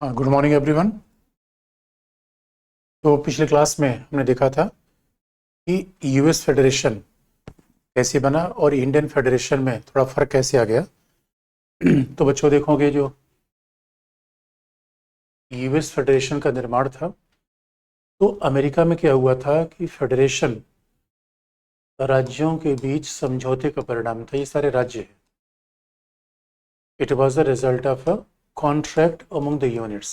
Good morning everyone. तो पिछले class में हमने देखा था कि यूएस फेडरेशन कैसे बना और इंडियन फेडरेशन में थोड़ा फर्क कैसे आ गया। तो बच्चों देखोगे जो यूएस फेडरेशन का निर्माण था, तो अमेरिका में क्या हुआ था कि फेडरेशन राज्यों के बीच समझौते का परिणाम था। ये सारे राज्य हैं। It was the result of a contract among the units.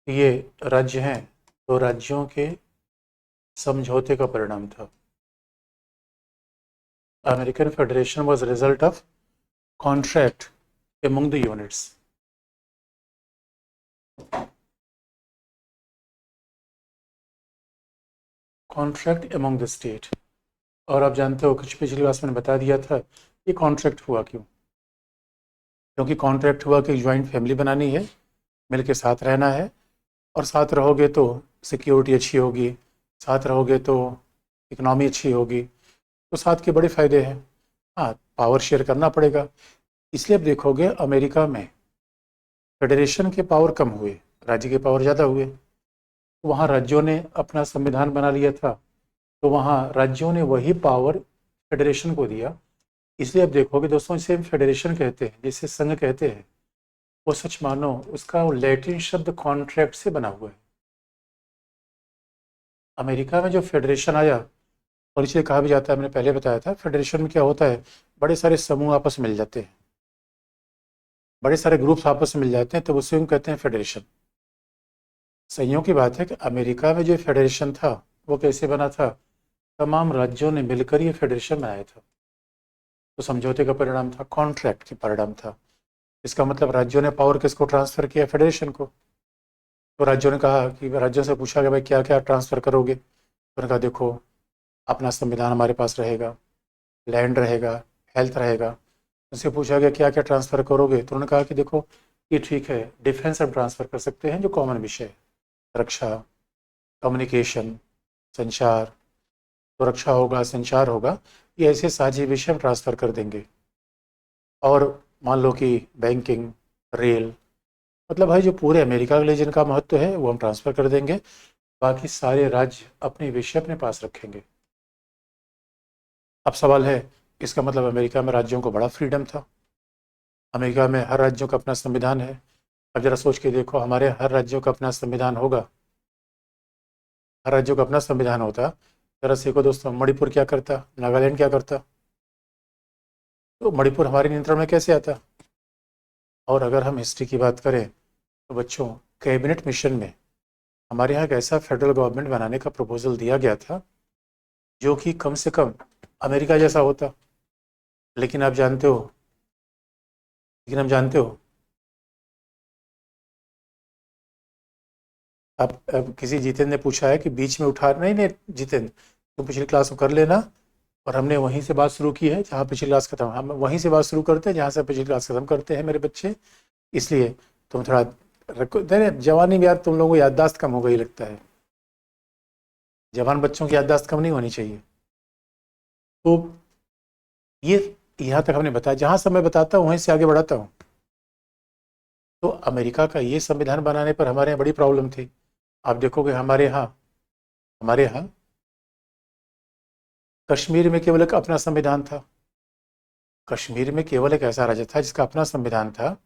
ये राज्य हैं तो राज्यों के समझौते का परिणाम था। American Federation was a result of contract among the units. Contract among the state. और आप जानते हो कुछ पिछली क्लास में बता दिया था ये कॉन्ट्रैक्ट हुआ क्यों। क्योंकि कॉन्ट्रैक्ट हुआ कि ज्वाइंट फैमिली बनानी है, मिल के साथ रहना है, और साथ रहोगे तो सिक्योरिटी अच्छी होगी, साथ रहोगे तो इकनॉमी अच्छी होगी, तो साथ के बड़े फ़ायदे हैं। हाँ, पावर शेयर करना पड़ेगा। इसलिए अब देखोगे अमेरिका में फेडरेशन के पावर कम हुए, राज्य के पावर ज़्यादा हुए। वहाँ राज्यों ने अपना संविधान बना लिया था, तो वहाँ राज्यों ने वही पावर फेडरेशन को दिया। इसलिए अब देखोगे दोस्तों, इसे हम फेडरेशन कहते हैं, जिसे संघ कहते हैं, वो सच मानो उसका वो लैटिन शब्द कॉन्ट्रैक्ट से बना हुआ है। अमेरिका में जो फेडरेशन आया, और इसे कहा भी जाता है, मैंने पहले बताया था, फेडरेशन में क्या होता है, बड़े सारे समूह आपस में मिल जाते हैं, बड़े सारे ग्रुप्स आपस में मिल जाते हैं, तो उसे हम कहते हैं फेडरेशन। संयोग की बात है कि अमेरिका में जो फेडरेशन था वो कैसे बना था, तमाम राज्यों ने मिलकर ये फेडरेशन बनाया था। तो समझौते का परिणाम था, कॉन्ट्रैक्ट के परिणाम था। इसका मतलब राज्यों ने पावर किसको ट्रांसफर किया, फेडरेशन को। तो राज्यों ने कहा कि राज्यों से पूछा कि भाई क्या क्या ट्रांसफर करोगे, तो उन्होंने कहा देखो अपना संविधान हमारे पास रहेगा, लैंड रहेगा, हेल्थ रहेगा। उनसे पूछा गया क्या क्या ट्रांसफर करोगे, तो उन्होंने कहा कि देखो ये ठीक है, डिफेंस हम ट्रांसफर कर सकते हैं, जो कॉमन विषय है, रक्षा, कम्युनिकेशन, संचार, तो रक्षा होगा, संचार होगा, ये ऐसे साझे विषय हम ट्रांसफ़र कर देंगे। और मान लो कि बैंकिंग, रेल, मतलब भाई जो पूरे अमेरिका के लिए जिनका महत्व है वो हम ट्रांसफ़र कर देंगे। बाकी सारे राज्य अपने विषय अपने पास रखेंगे। अब सवाल है, इसका मतलब अमेरिका में राज्यों को बड़ा फ्रीडम था। अमेरिका में हर राज्यों का अपना संविधान है। अब जरा सोच के देखो, हमारे हर राज्यों का अपना संविधान होगा, हर राज्यों का अपना संविधान होता, जरा सीखो दोस्तों, मणिपुर क्या करता, नागालैंड क्या करता, तो मणिपुर हमारे नियंत्रण में कैसे आता। और अगर हम हिस्ट्री की बात करें तो बच्चों, कैबिनेट मिशन में हमारे यहाँ एक ऐसा फेडरल गवर्नमेंट बनाने का प्रपोजल दिया गया था जो कि कम से कम अमेरिका जैसा होता। लेकिन आप जानते हो, लेकिन हम जानते हो, अब किसी जितेंद्र ने पूछा है कि बीच में उठा, नहीं नहीं जितेंद्र, तुम पिछली क्लास को कर लेना, और हमने वहीं से बात शुरू की है जहाँ पिछली क्लास खत्म, हम वहीं से बात शुरू करते हैं जहाँ से पिछली क्लास खत्म करते हैं मेरे बच्चे। इसलिए तुम थोड़ा रखो, अरे जवानी में यार तुम लोगों को याददाश्त कम हो गई लगता है। जवान बच्चों की याददाश्त कम नहीं होनी चाहिए। तो ये यहाँ तक हमने बताया, जहाँ से मैं बताता हूँ वहीं से आगे बढ़ाता हूँ। तो अमेरिका का ये संविधान बनाने पर हमारे यहाँ बड़ी प्रॉब्लम थी। आप देखोगे हमारे यहाँ कश्मीर में केवल एक अपना संविधान था। कश्मीर में केवल एक ऐसा राज्य था जिसका अपना संविधान था,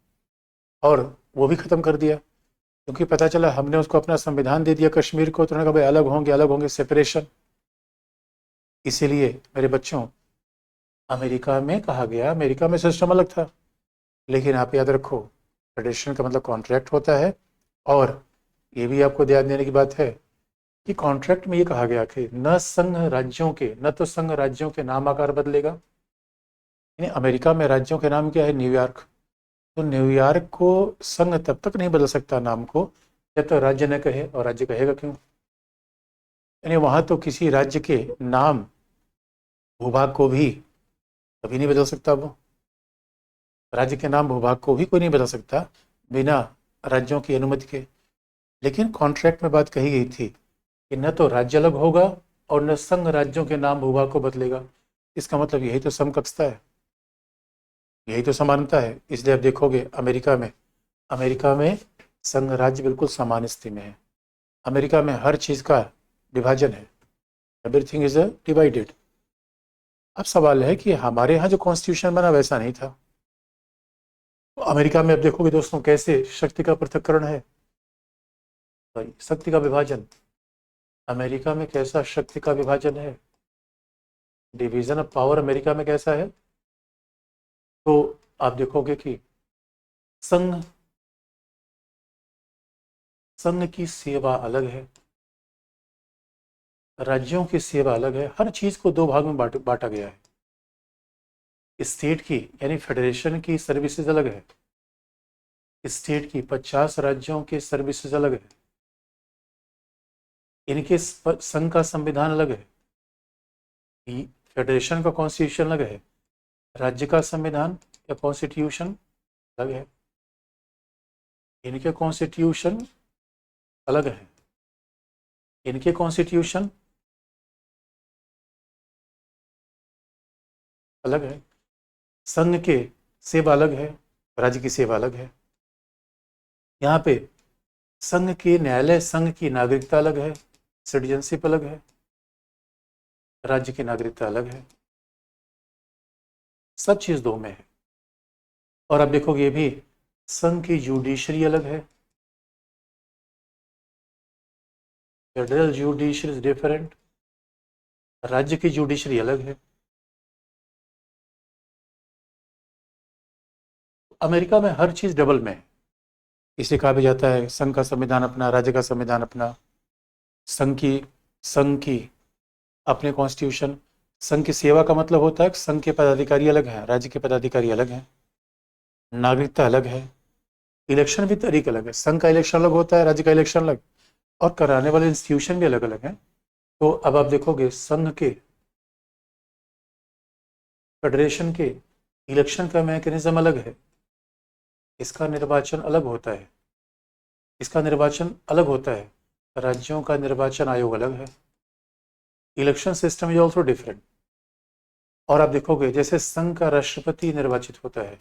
और वो भी खत्म कर दिया, क्योंकि पता चला हमने उसको अपना संविधान दे दिया कश्मीर को, तो उन्होंने कहा भाई अलग होंगे, सेपरेशन। इसीलिए मेरे बच्चों, अमेरिका में कहा गया, अमेरिका में सिस्टम अलग था, लेकिन आप याद रखो फेडरेशन का मतलब कॉन्ट्रैक्ट होता है। और ये भी आपको ध्यान देने की बात है कि कॉन्ट्रैक्ट में ये कहा गया कि न तो संघ राज्यों के नाम आकार बदलेगा। यानी अमेरिका में राज्यों के नाम क्या है, न्यूयॉर्क, तो न्यूयॉर्क को संघ तब तक नहीं बदल सकता नाम को जब तक राज्य न कहे, और राज्य कहेगा क्यों। यानी वहां तो किसी राज्य के नाम, भूभाग को भी कभी नहीं बदल सकता। वो राज्य के नाम, भूभाग को भी कोई नहीं बदल सकता बिना राज्यों की अनुमति के। लेकिन कॉन्ट्रैक्ट में बात कही गई थी कि न तो राज्य अलग होगा और न संघ राज्यों के नाम भूभाग को बदलेगा। इसका मतलब यही तो समकक्षता है, यही तो समानता है। इसलिए आप देखोगे अमेरिका में संघ राज्य बिल्कुल समान स्थिति में है। अमेरिका में हर चीज़ का विभाजन है, एवरीथिंग इज डिवाइडेड। अब सवाल है कि हमारे यहाँ जो कॉन्स्टिट्यूशन बना वैसा नहीं था। तो अमेरिका में अब देखोगे दोस्तों कैसे शक्ति का पृथक्करण है, शक्ति का विभाजन। अमेरिका में कैसा शक्ति का विभाजन है, डिवीजन ऑफ पावर अमेरिका में कैसा है। तो आप देखोगे कि संघ की सेवा अलग है, राज्यों की सेवा अलग है, हर चीज को दो भाग में बांटा गया है। स्टेट की यानी फेडरेशन की सर्विसेज अलग है, स्टेट की 50 राज्यों की सर्विसेज अलग है, इनके संघ का संविधान अलग है, फेडरेशन का कॉन्स्टिट्यूशन अलग है, राज्य का संविधान या कॉन्स्टिट्यूशन अलग है, इनके कॉन्स्टिट्यूशन अलग है, इनके कॉन्स्टिट्यूशन अलग है, संघ के सेवा अलग है, राज्य की सेवा अलग है। यहाँ पे संघ के न्यायालय, संघ की नागरिकता अलग है, सिटीजनशिप अलग है, राज्य की नागरिकता अलग है, सब चीज दो में है। और अब देखोगे ये भी संघ की जुडिशरी अलग है, फेडरल जुडिशरी इज डिफरेंट, राज्य की जुडिशरी अलग है। अमेरिका में हर चीज डबल में है, इसलिए कहा भी जाता है संघ का संविधान अपना, राज्य का संविधान अपना, संघ की अपने कॉन्स्टिट्यूशन। संघ की सेवा का मतलब होता है कि संघ के पदाधिकारी अलग हैं, राज्य के पदाधिकारी अलग हैं, नागरिकता अलग है, इलेक्शन भी तरीका अलग है, संघ का इलेक्शन अलग होता है, राज्य का इलेक्शन अलग, और कराने वाले इंस्टीट्यूशन भी अलग अलग हैं। तो अब आप देखोगे संघ के, फेडरेशन के इलेक्शन का मैकेनिज्म अलग है, इसका निर्वाचन अलग होता है, इसका निर्वाचन अलग होता है, राज्यों का निर्वाचन आयोग अलग है, election system is also different. और आप देखोगे जैसे संघ का राष्ट्रपति निर्वाचित होता है,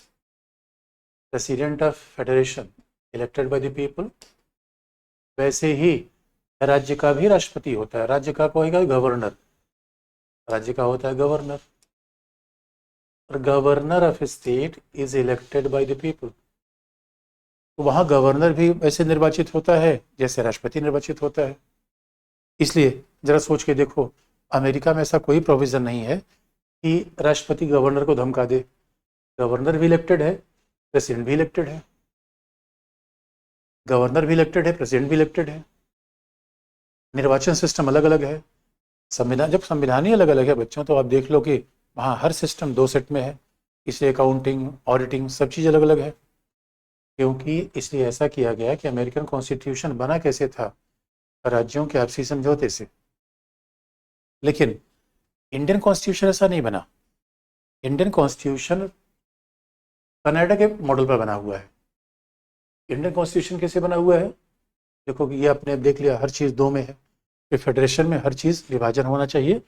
president of federation elected by the people, वैसे ही राज्य का भी राष्ट्रपति होता है, राज्य का कोई गवर्नर, राज्य का होता है गवर्नर, और governor of state is elected by the people. तो वहाँ गवर्नर भी वैसे निर्वाचित होता है जैसे राष्ट्रपति निर्वाचित होता है। इसलिए जरा सोच के देखो, अमेरिका में ऐसा कोई प्रोविजन नहीं है कि राष्ट्रपति गवर्नर को धमका दे, गवर्नर भी इलेक्टेड है, प्रेसिडेंट भी इलेक्टेड है, गवर्नर भी इलेक्टेड है, प्रेसिडेंट भी इलेक्टेड है, निर्वाचन सिस्टम अलग अलग है, संविधान, जब संविधान ही अलग अलग है बच्चों, तो आप देख लो कि वहाँ हर सिस्टम दो सेट में है, इसलिए अकाउंटिंग, ऑडिटिंग, सब चीज़ अलग अलग है। क्योंकि इसलिए ऐसा किया गया कि अमेरिकन कॉन्स्टिट्यूशन बना कैसे था, राज्यों के आपसी समझौते से। लेकिन इंडियन कॉन्स्टिट्यूशन ऐसा नहीं बना, इंडियन कॉन्स्टिट्यूशन कनाडा के मॉडल पर बना हुआ है। इंडियन कॉन्स्टिट्यूशन कैसे बना हुआ है, देखो कि ये आपने देख लिया, हर चीज़ दो में है, फिर फेडरेशन में हर चीज़ विभाजन होना चाहिए,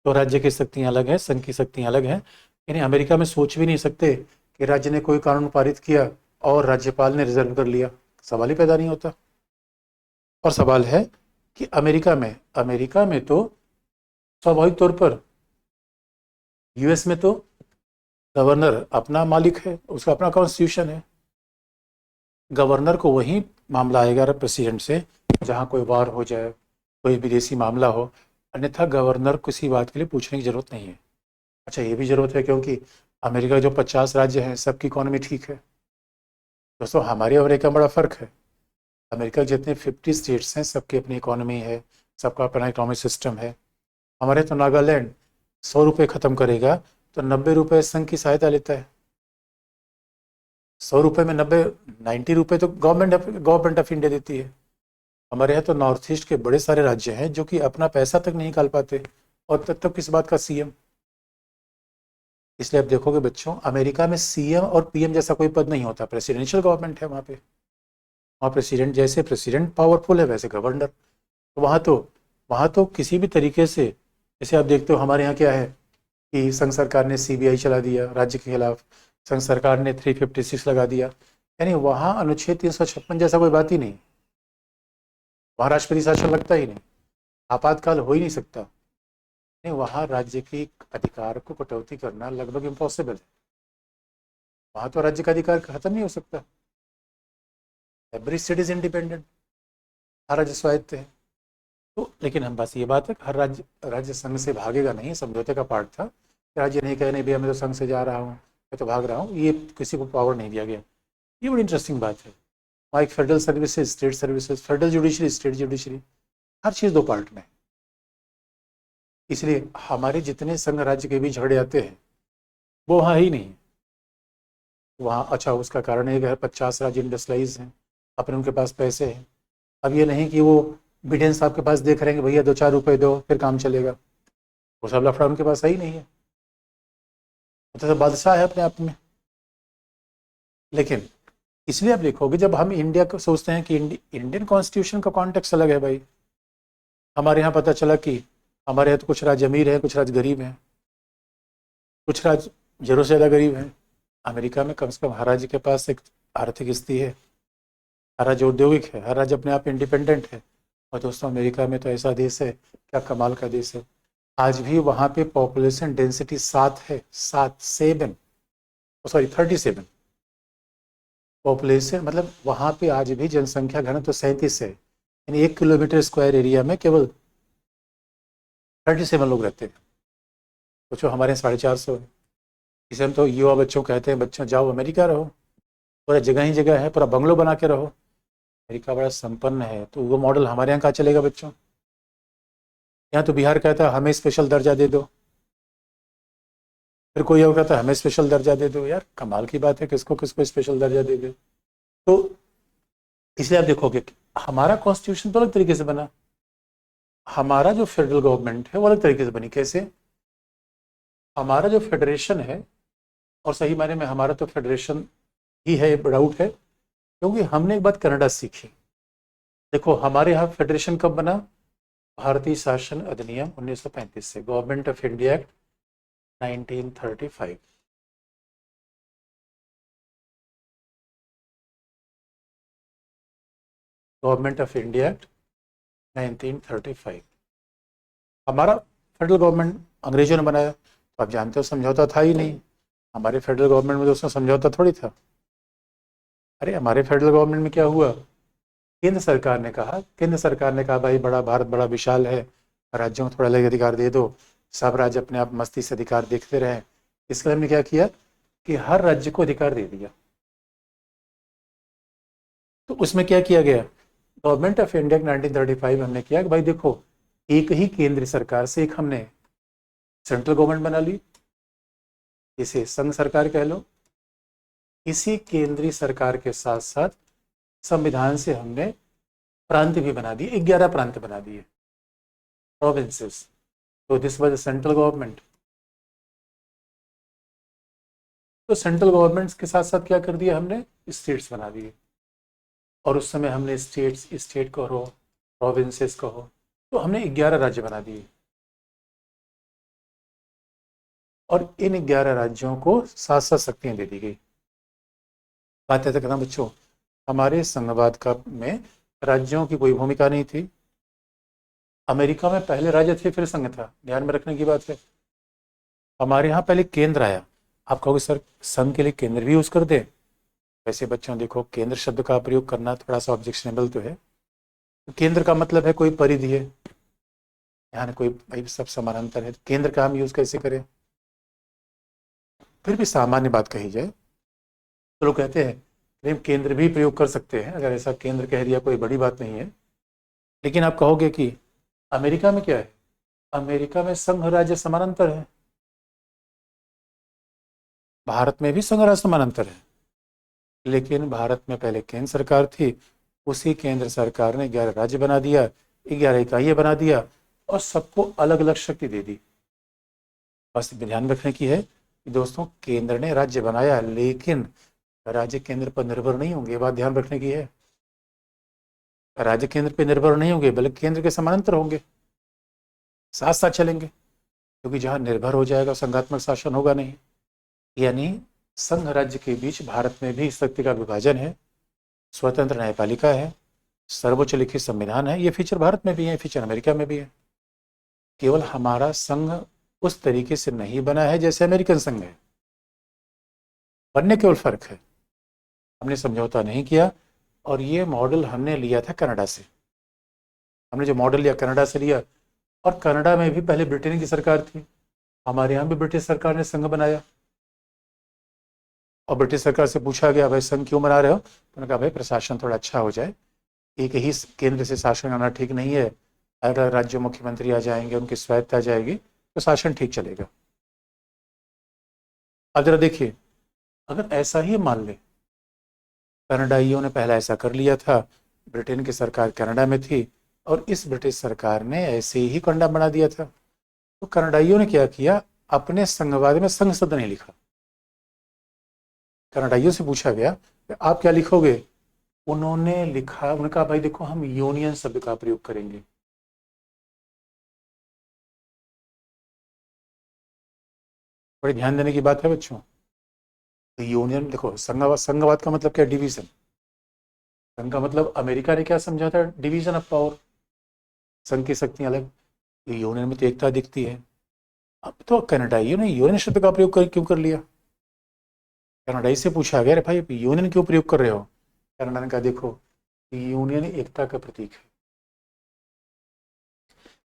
तो राज्य की शक्तियाँ अलग हैं, संघ की शक्तियाँ अलग हैं। यानी अमेरिका में सोच भी नहीं सकते कि राज्य ने कोई कानून पारित किया और राज्यपाल ने रिजर्व कर लिया, सवाल ही पैदा नहीं होता। और सवाल है कि अमेरिका में तो स्वाभाविक तौर पर, यूएस में तो गवर्नर अपना मालिक है, उसका अपना कॉन्स्टिट्यूशन है, गवर्नर को वही मामला आएगा प्रेसिडेंट से जहाँ कोई वार हो जाए, कोई विदेशी मामला हो, अन्यथा गवर्नर किसी बात के लिए पूछने की जरूरत नहीं है। अच्छा, ये भी जरूरत है क्योंकि अमेरिका जो 50 राज्य हैं सबकी इकोनॉमी ठीक है दोस्तों, हमारी अमेरिका में बड़ा फ़र्क है। अमेरिका जितने 50 स्टेट्स हैं सबकी अपनी इकोनॉमी है, सबका अपना इकोनॉमिक सिस्टम है। हमारे तो नागालैंड 100 रुपये ख़त्म करेगा तो 90 रुपये संघ की सहायता लेता है, 100 रुपये में 90 रुपये तो गवर्नमेंट ऑफ इंडिया देती है। हमारे यहाँ तो नॉर्थ ईस्ट के बड़े सारे राज्य हैं जो कि अपना पैसा तक नहीं निकाल पाते, और तब किस बात का सीएम। इसलिए आप देखोगे बच्चों, अमेरिका में सीएम और पीएम जैसा कोई पद नहीं होता, प्रेसिडेंशियल गवर्नमेंट है वहाँ पे। वहाँ प्रेसिडेंट, जैसे प्रेसिडेंट पावरफुल है वैसे गवर्नर। तो वहाँ तो किसी भी तरीके से, जैसे आप देखते हो हमारे यहाँ क्या है कि संघ सरकार ने सीबीआई चला दिया राज्य के खिलाफ, संघ सरकार ने 356 लगा दिया, यानी वहाँ अनुच्छेद 356 जैसा कोई बात ही नहीं, वहाँ राष्ट्रपति शासन लगता ही नहीं, आपातकाल हो ही नहीं सकता। नहीं, वहाँ राज्य के अधिकार को कटौती करना लगभग इम्पॉसिबल है। वहाँ तो राज्य का अधिकार खत्म नहीं हो सकता। एवरी स्टेट इज इंडिपेंडेंट, हर राज्य स्वायत्त है। तो लेकिन हम बस ये बात है, हर राज्य संघ से भागेगा नहीं, समझौते का पार्ट था। राज्य नहीं कहे नहीं भैया मैं तो संघ से जा रहा हूँ, मैं तो भाग रहा हूँ, ये किसी को पावर नहीं दिया गया। ये बड़ी इंटरेस्टिंग बात है। वहाँ एक federal services, state services, federal judiciary, state judiciary, हर चीज़ दो पार्ट में। इसलिए हमारे जितने संघ राज्य के बीच झगड़े आते हैं वो वहाँ ही नहीं है। वहाँ अच्छा उसका कारण है कि 50 राज्य इंडस्ट्रियलाइज हैं, अपने उनके पास पैसे हैं। अब ये नहीं कि वो बिडेन साहब के पास देख रहे हैं कि भैया 2-4 रुपए दो फिर काम चलेगा, वो सब लफड़ा उनके पास ही नहीं है, तो बादशाह है अपने आप में। लेकिन इसलिए आप देखोगे जब हम इंडिया को सोचते हैं कि इंडियन कॉन्स्टिट्यूशन का कॉन्टेक्स्ट अलग है भाई। हमारे यहाँ पता चला कि हमारे यहाँ तो कुछ राज्य अमीर हैं, कुछ राज्य गरीब हैं, कुछ राज्य जरूर से ज़्यादा गरीब हैं। अमेरिका में कम से कम हर राज्य के पास एक आर्थिक स्थिति है, हर राज्य औद्योगिक है, हर राज्य अपने आप इंडिपेंडेंट है। और दोस्तों अमेरिका में तो ऐसा देश है, क्या कमाल का देश है। आज भी वहाँ पे पॉपुलेशन डेंसिटी 7 है, 7 सॉरी 37 पॉपुलेशन, मतलब वहाँ पे आज भी जनसंख्या घनत्व तो 37 है, यानी 1 किलोमीटर स्क्वायर एरिया में केवल 37 लोग रहते हैं। सोचो हमारे 450 है। इसे हम तो युवा बच्चों कहते हैं, बच्चों जाओ अमेरिका रहो, पूरा जगह ही जगह है, पूरा बंगलो बना के रहो। अमेरिका बड़ा संपन्न है, तो वो मॉडल हमारे यहाँ कहाँ चलेगा बच्चों। यहाँ तो बिहार कहता है हमें स्पेशल दर्जा दे दो, फिर कोई और कहता है हमें स्पेशल दर्जा दे दो। यार कमाल की बात है, किसको किसको स्पेशल दर्जा दे दे। तो इसलिए आप देखोगे हमारा कॉन्स्टिट्यूशन तो अलग तरीके से बना, हमारा जो फेडरल गवर्नमेंट है वो अलग तरीके से बनी। कैसे? हमारा जो फेडरेशन है, और सही मायने में हमारा तो फेडरेशन ही है, डाउट है, क्योंकि हमने एक बात कनाडा सीखी। देखो हमारे यहाँ फेडरेशन कब बना? भारतीय शासन अधिनियम 1935 से, government of India act 1935। Government of India act 1935 हमारा फेडरल गवर्नमेंट अंग्रेजों ने बनाया। तो आप जानते हो समझौता था ही नहीं, हमारे फेडरल गवर्नमेंट में दोस्तों समझौता थोड़ी था। अरे हमारे फेडरल गवर्नमेंट में क्या हुआ, केंद्र सरकार ने कहा भाई बड़ा भारत बड़ा विशाल है, राज्यों को थोड़ा अलग अधिकार दे दो, सब राज्य अपने आप मस्ती से अधिकार देखते रहे। इसके लिए हमने क्या किया कि हर राज्य को अधिकार दे दिया। तो उसमें क्या किया गया, गवर्नमेंट ऑफ इंडिया 1935 हमने किया कि भाई देखो एक ही केंद्र सरकार से एक हमने सेंट्रल गवर्नमेंट बना ली, इसे संघ सरकार कह लो। इसी केंद्रीय सरकार के साथ साथ संविधान से हमने प्रांत भी बना दिए, 11 प्रांत बना दिए, प्रोविंसेस। तो दिस वाज सेंट्रल गवर्नमेंट। तो सेंट्रल गवर्नमेंट के साथ साथ क्या कर दिया हमने, स्टेट्स बना दिए। और उस समय हमने स्टेट कहो, प्रोविंसेस कहो, तो हमने 11 राज्य बना दिए। और इन 11 राज्यों को 7-7 शक्तियां दे दी गई। बात ऐसा करना बच्चों, हमारे संघवाद का में राज्यों की कोई भूमिका नहीं थी। अमेरिका में पहले राज्य थे फिर संघ था, ध्यान में रखने की बात है। हमारे यहाँ पहले केंद्र आया। आप कहोगे सर संघ के लिए केंद्र भी यूज कर दे। वैसे बच्चों देखो केंद्र शब्द का प्रयोग करना थोड़ा सा ऑब्जेक्शनेबल तो है। केंद्र का मतलब है कोई परिधि है, यहाँ कोई भाई सब समानांतर है, केंद्र का हम यूज कैसे करें। फिर भी सामान्य बात कही जाए तो लोग कहते हैं केंद्र भी प्रयोग कर सकते हैं, अगर ऐसा केंद्र कह दिया कोई बड़ी बात नहीं है। लेकिन आप कहोगे कि अमेरिका में क्या है, अमेरिका में संघ राज्य समानांतर है, भारत में भी संघ राज्य समानांतर है। लेकिन भारत में पहले केंद्र सरकार थी, उसी केंद्र सरकार ने 11 राज्य बना दिया, 11 इकाइयां बना दिया और सबको अलग अलग शक्ति दे दी। बस ध्यान रखने की है कि दोस्तों केंद्र ने राज्य बनाया, लेकिन राज्य केंद्र पर निर्भर नहीं होंगे, बात ध्यान रखने की है। राज्य केंद्र पर निर्भर नहीं होंगे बल्कि केंद्र के समानांतर होंगे, साथ साथ चलेंगे। क्योंकि जहां निर्भर हो जाएगा संघात्मक शासन होगा नहीं। यानी संघ राज्य के बीच भारत में भी शक्ति का विभाजन है, स्वतंत्र न्यायपालिका है, सर्वोच्च लिखित संविधान है। ये फीचर भारत में भी है, फीचर अमेरिका में भी है। केवल हमारा संघ उस तरीके से नहीं बना है जैसे अमेरिकन संघ है, बनने केवल फर्क है। हमने समझौता नहीं किया, और ये मॉडल हमने लिया था कनाडा से। हमने जो मॉडल लिया कनाडा से लिया, और कनाडा में भी पहले ब्रिटेन की सरकार थी, हमारे यहाँ भी ब्रिटिश सरकार ने संघ बनाया। और ब्रिटिश सरकार से पूछा गया भाई संघ क्यों बना रहे हो, तो उन्होंने कहा भाई प्रशासन थोड़ा अच्छा हो जाए, एक ही केंद्र से शासन आना ठीक नहीं है, अगर राज्य मुख्यमंत्री आ जाएंगे, उनकी स्वायत्ता आ जाएगी तो शासन ठीक चलेगा। अब जरा देखिए, अगर ऐसा ही मान ले, कनाडाइयों ने पहला ऐसा कर लिया था, ब्रिटेन की सरकार कनाडा में थी और इस ब्रिटिश सरकार ने ऐसे ही कनाडा बना दिया था, तो कनाडाइयों ने क्या किया, अपने संघवाद में संघ शब्द नहीं लिखा। कनाडाइयों से पूछा गया आप क्या लिखोगे, उन्होंने लिखा, उन्होंने कहा भाई देखो हम यूनियन शब्द का प्रयोग करेंगे। बड़ी ध्यान देने की बात है बच्चों। तो यूनियन देखो, संघवाद, संघवाद का मतलब क्या, डिवीजन। संघ का मतलब अमेरिका ने क्या समझा था, डिवीजन ऑफ पावर, संघ की शक्तियां अलग। यूनियन में तो एकता दिखती है। अब तो कनाडाइयों ने यूनियन शब्द का प्रयोग क्यों कर लिया। कनाडाई से पूछा गया भाई यूनियन क्यों प्रयोग कर रहे हो, कनाडा ने कहा देखो यूनियन एकता का प्रतीक है।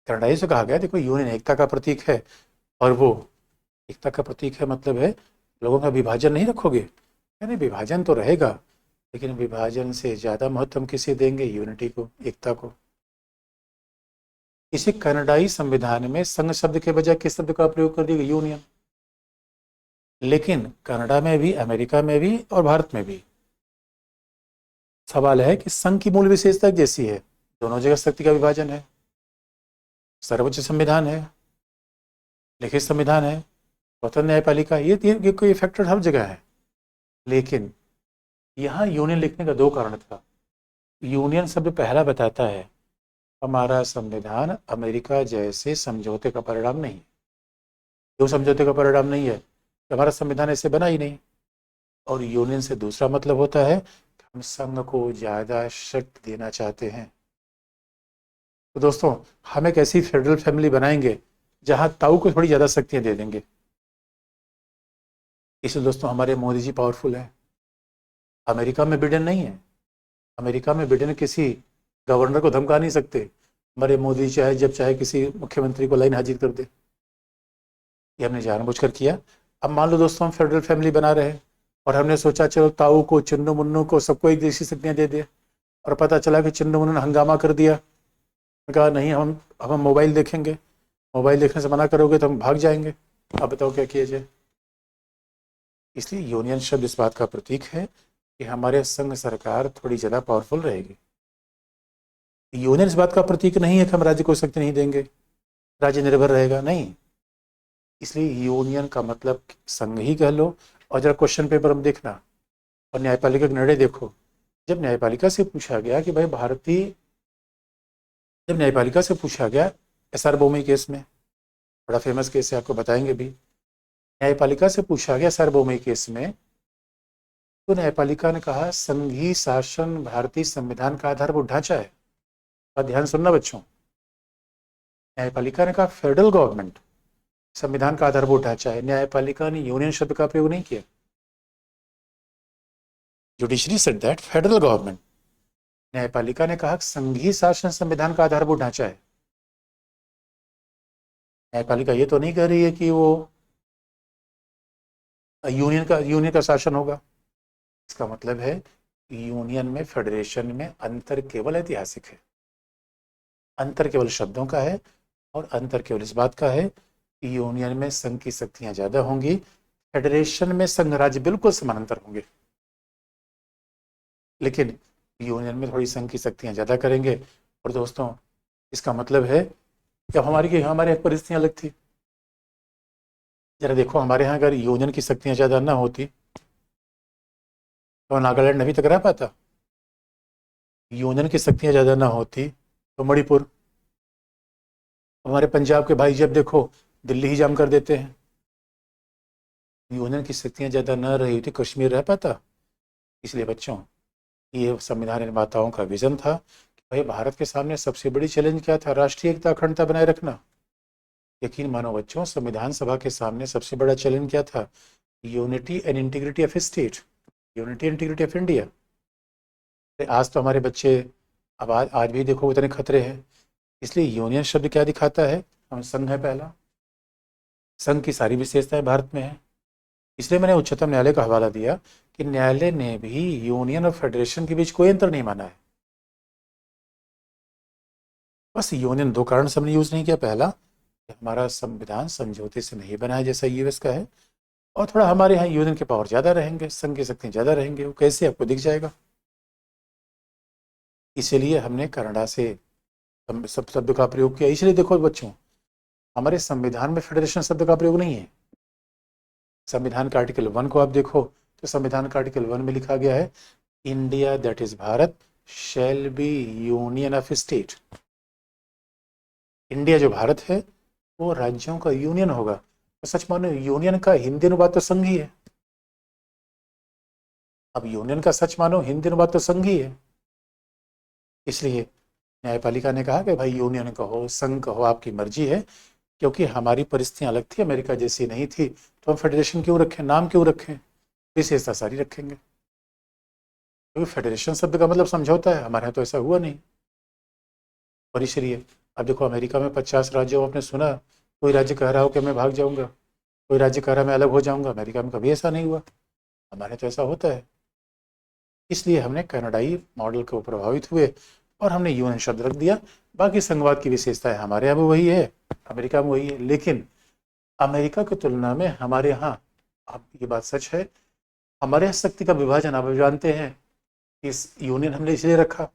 कनाडाई से कहा गया देखो यूनियन एकता का प्रतीक है, और वो एकता का प्रतीक है मतलब है लोगों का विभाजन नहीं रखोगे, यानी विभाजन तो रहेगा, लेकिन विभाजन से ज़्यादा महत्व हम किसे देंगे, यूनिटी को, एकता को। इसी कनाडाई संविधान में संघ शब्द के बजाय किस शब्द का प्रयोग कर दिया, यूनियन। लेकिन कनाडा में भी, अमेरिका में भी और भारत में भी सवाल है कि संघ की मूल विशेषता जैसी है, दोनों जगह शक्ति का विभाजन है, सर्वोच्च संविधान है, लिखित संविधान है, स्वतंत्र न्यायपालिका, ये कोई फैक्टर हर जगह है। लेकिन यहाँ यूनियन लिखने का दो कारण था। यूनियन शब्द पहला बताता है हमारा संविधान अमेरिका जैसे समझौते का परिणाम नहीं है। क्यों समझौते का परिणाम नहीं है, हमारा संविधान ऐसे बना ही नहीं। और यूनियन से दूसरा मतलब होता है कि हम संघ को ज़्यादा शक्ति देना चाहते हैं। तो दोस्तों हम एक ऐसी फेडरल फैमिली बनाएंगे जहां ताऊ को थोड़ी ज़्यादा शक्तियां दे देंगे। इसलिए दोस्तों हमारे मोदी जी पावरफुल हैं। अमेरिका में बिडेन नहीं है, अमेरिका में बिडेन किसी गवर्नर को धमका नहीं सकते, हमारे मोदी चाहे जब चाहे किसी मुख्यमंत्री को लाइन हाजिर कर दे। ये हमने जानबूझकर किया। अब मान लो दोस्तों हम फेडरल फैमिली बना रहे हैं और हमने सोचा चलो ताऊ को, चुन्नू मुन्नू को, सबको एक जैसी शक्तियाँ दे दिए, और पता चला कि चुन्नू मुन्नू ने हंगामा कर दिया, कहा नहीं हम मोबाइल देखेंगे, मोबाइल देखने से मना करोगे तो हम भाग जाएंगे। अब बताओ क्या किया जाए। इसलिए यूनियन शब्द इस बात का प्रतीक है कि हमारे संघ सरकार थोड़ी ज़्यादा पावरफुल रहेगी। यूनियन इस बात का प्रतीक नहीं है कि हम राज्य को शक्ति नहीं देंगे, राज्य निर्भर रहेगा, नहीं। इसलिए यूनियन का मतलब संघ ही कह लो। और जरा क्वेश्चन पेपर हम देखना और न्यायपालिका का निर्णय देखो। जब न्यायपालिका से पूछा गया कि भाई भारतीय, जब न्यायपालिका से पूछा गया एसआर बोमई केस में, बड़ा फेमस केस है, आपको बताएंगे भी, न्यायपालिका से पूछा गया एसआर बोमई केस में, तो न्यायपालिका ने कहा संघीय शासन भारतीय संविधान का आधारभूत ढांचा है। और ध्यान सुनना बच्चों, न्यायपालिका ने कहा फेडरल गवर्नमेंट संविधान का आधारभूत ढांचा है, न्यायपालिका ने यूनियन शब्द का प्रयोग नहीं किया। Judiciary said that federal government, न्यायपालिका ने कहा संघीय शासन संविधान का आधारभूत ढांचा है। न्यायपालिका ये तो नहीं कह रही है कि वो यूनियन का शासन होगा। इसका मतलब है यूनियन में, फेडरेशन में अंतर केवल ऐतिहासिक है, अंतर केवल शब्दों का है, और अंतर केवल इस बात का है कि यूनियन में संघ की शक्तियां ज्यादा होंगी, फेडरेशन में संघ राज्य बिल्कुल समानांतर होंगे। लेकिन यूनियन में थोड़ी संघ की शक्तियां ज्यादा करेंगे। और दोस्तों इसका मतलब है कि हमारे यहाँ परिस्थितियां अलग थी। जरा देखो हमारे यहाँ अगर यूनियन की शक्तियां ज्यादा ना होती तो नागालैंड नहीं टकरा पाता, यूनियन की शक्तियां ज्यादा ना होती तो मणिपुर, हमारे पंजाब के भाई जब देखो दिल्ली ही जाम कर देते हैं। यूनियन की शक्तियाँ ज़्यादा न रही होती कश्मीर रह पाता। इसलिए बच्चों, ये संविधान निर्माताओं का विजन था कि भाई भारत के सामने सबसे बड़ी चैलेंज क्या था? राष्ट्रीय एकता अखंडता बनाए रखना। यकीन मानो बच्चों, संविधान सभा के सामने सबसे बड़ा चैलेंज क्या था? Unity and integrity of state, unity and integrity of India. आज तो हमारे बच्चे, अब आज भी देखो उतने खतरे हैं। इसलिए यूनियन शब्द क्या दिखाता है? हम संघ है पहला, संघ की सारी विशेषताएं भारत में है। इसलिए मैंने उच्चतम न्यायालय का हवाला दिया कि न्यायालय ने भी यूनियन और फेडरेशन के बीच कोई अंतर नहीं माना है। बस यूनियन दो कारण से हमने यूज नहीं किया। पहला, हमारा संविधान समझौते से नहीं बना है जैसा यूएस का है, और थोड़ा हमारे यहाँ यूनियन के पावर ज्यादा रहेंगे, संघ की शक्तियां ज्यादा रहेंगे। वो कैसे आपको दिख जाएगा। इसीलिए हमने कनाडा से सब शब्द का प्रयोग किया। इसलिए देखो बच्चों, हमारे संविधान में फेडरेशन शब्द का प्रयोग नहीं है। संविधान के आर्टिकल 1 को आप देखो तो संविधान के आर्टिकल 1 में लिखा गया है, India that is Bharat shall be union of state. India जो भारत है वो राज्यों का यूनियन होगा। तो सच मानो यूनियन का हिंदी अनुवाद तो संघ ही है। अब यूनियन का सच मानो हिंदी अनुवाद तो संघ ही है। इसलिए न्यायपालिका ने कहा कि भाई यूनियन कहो संघ कहो आपकी मर्जी है, क्योंकि हमारी परिस्थितियां अलग थी, अमेरिका जैसी नहीं थी, तो हम फेडरेशन क्यों रखें, नाम क्यों रखें, विशेषता सारी रखेंगे। क्योंकि फेडरेशन शब्द का मतलब समझौता है, हमारे यहाँ तो ऐसा हुआ नहीं। और इसलिए अब देखो अमेरिका में 50 राज्यों, आपने सुना कोई राज्य कह रहा हो कि मैं भाग जाऊंगा, कोई राज्य कह रहा है मैं अलग हो जाऊंगा। अमेरिका में कभी ऐसा नहीं हुआ, हमारे तो ऐसा होता है। इसलिए हमने कनाडाई मॉडल को प्रभावित हुए और हमने यूएन शब्द रख दिया। बाकी संघवाद की विशेषताएं हमारे यहाँ भी वही है, अमेरिका में वही है, लेकिन अमेरिका की तुलना में हमारे यहाँ, अब ये बात सच है, हमारे यहाँ शक्ति का विभाजन आप जानते हैं। इस यूनियन हमने इसलिए रखा,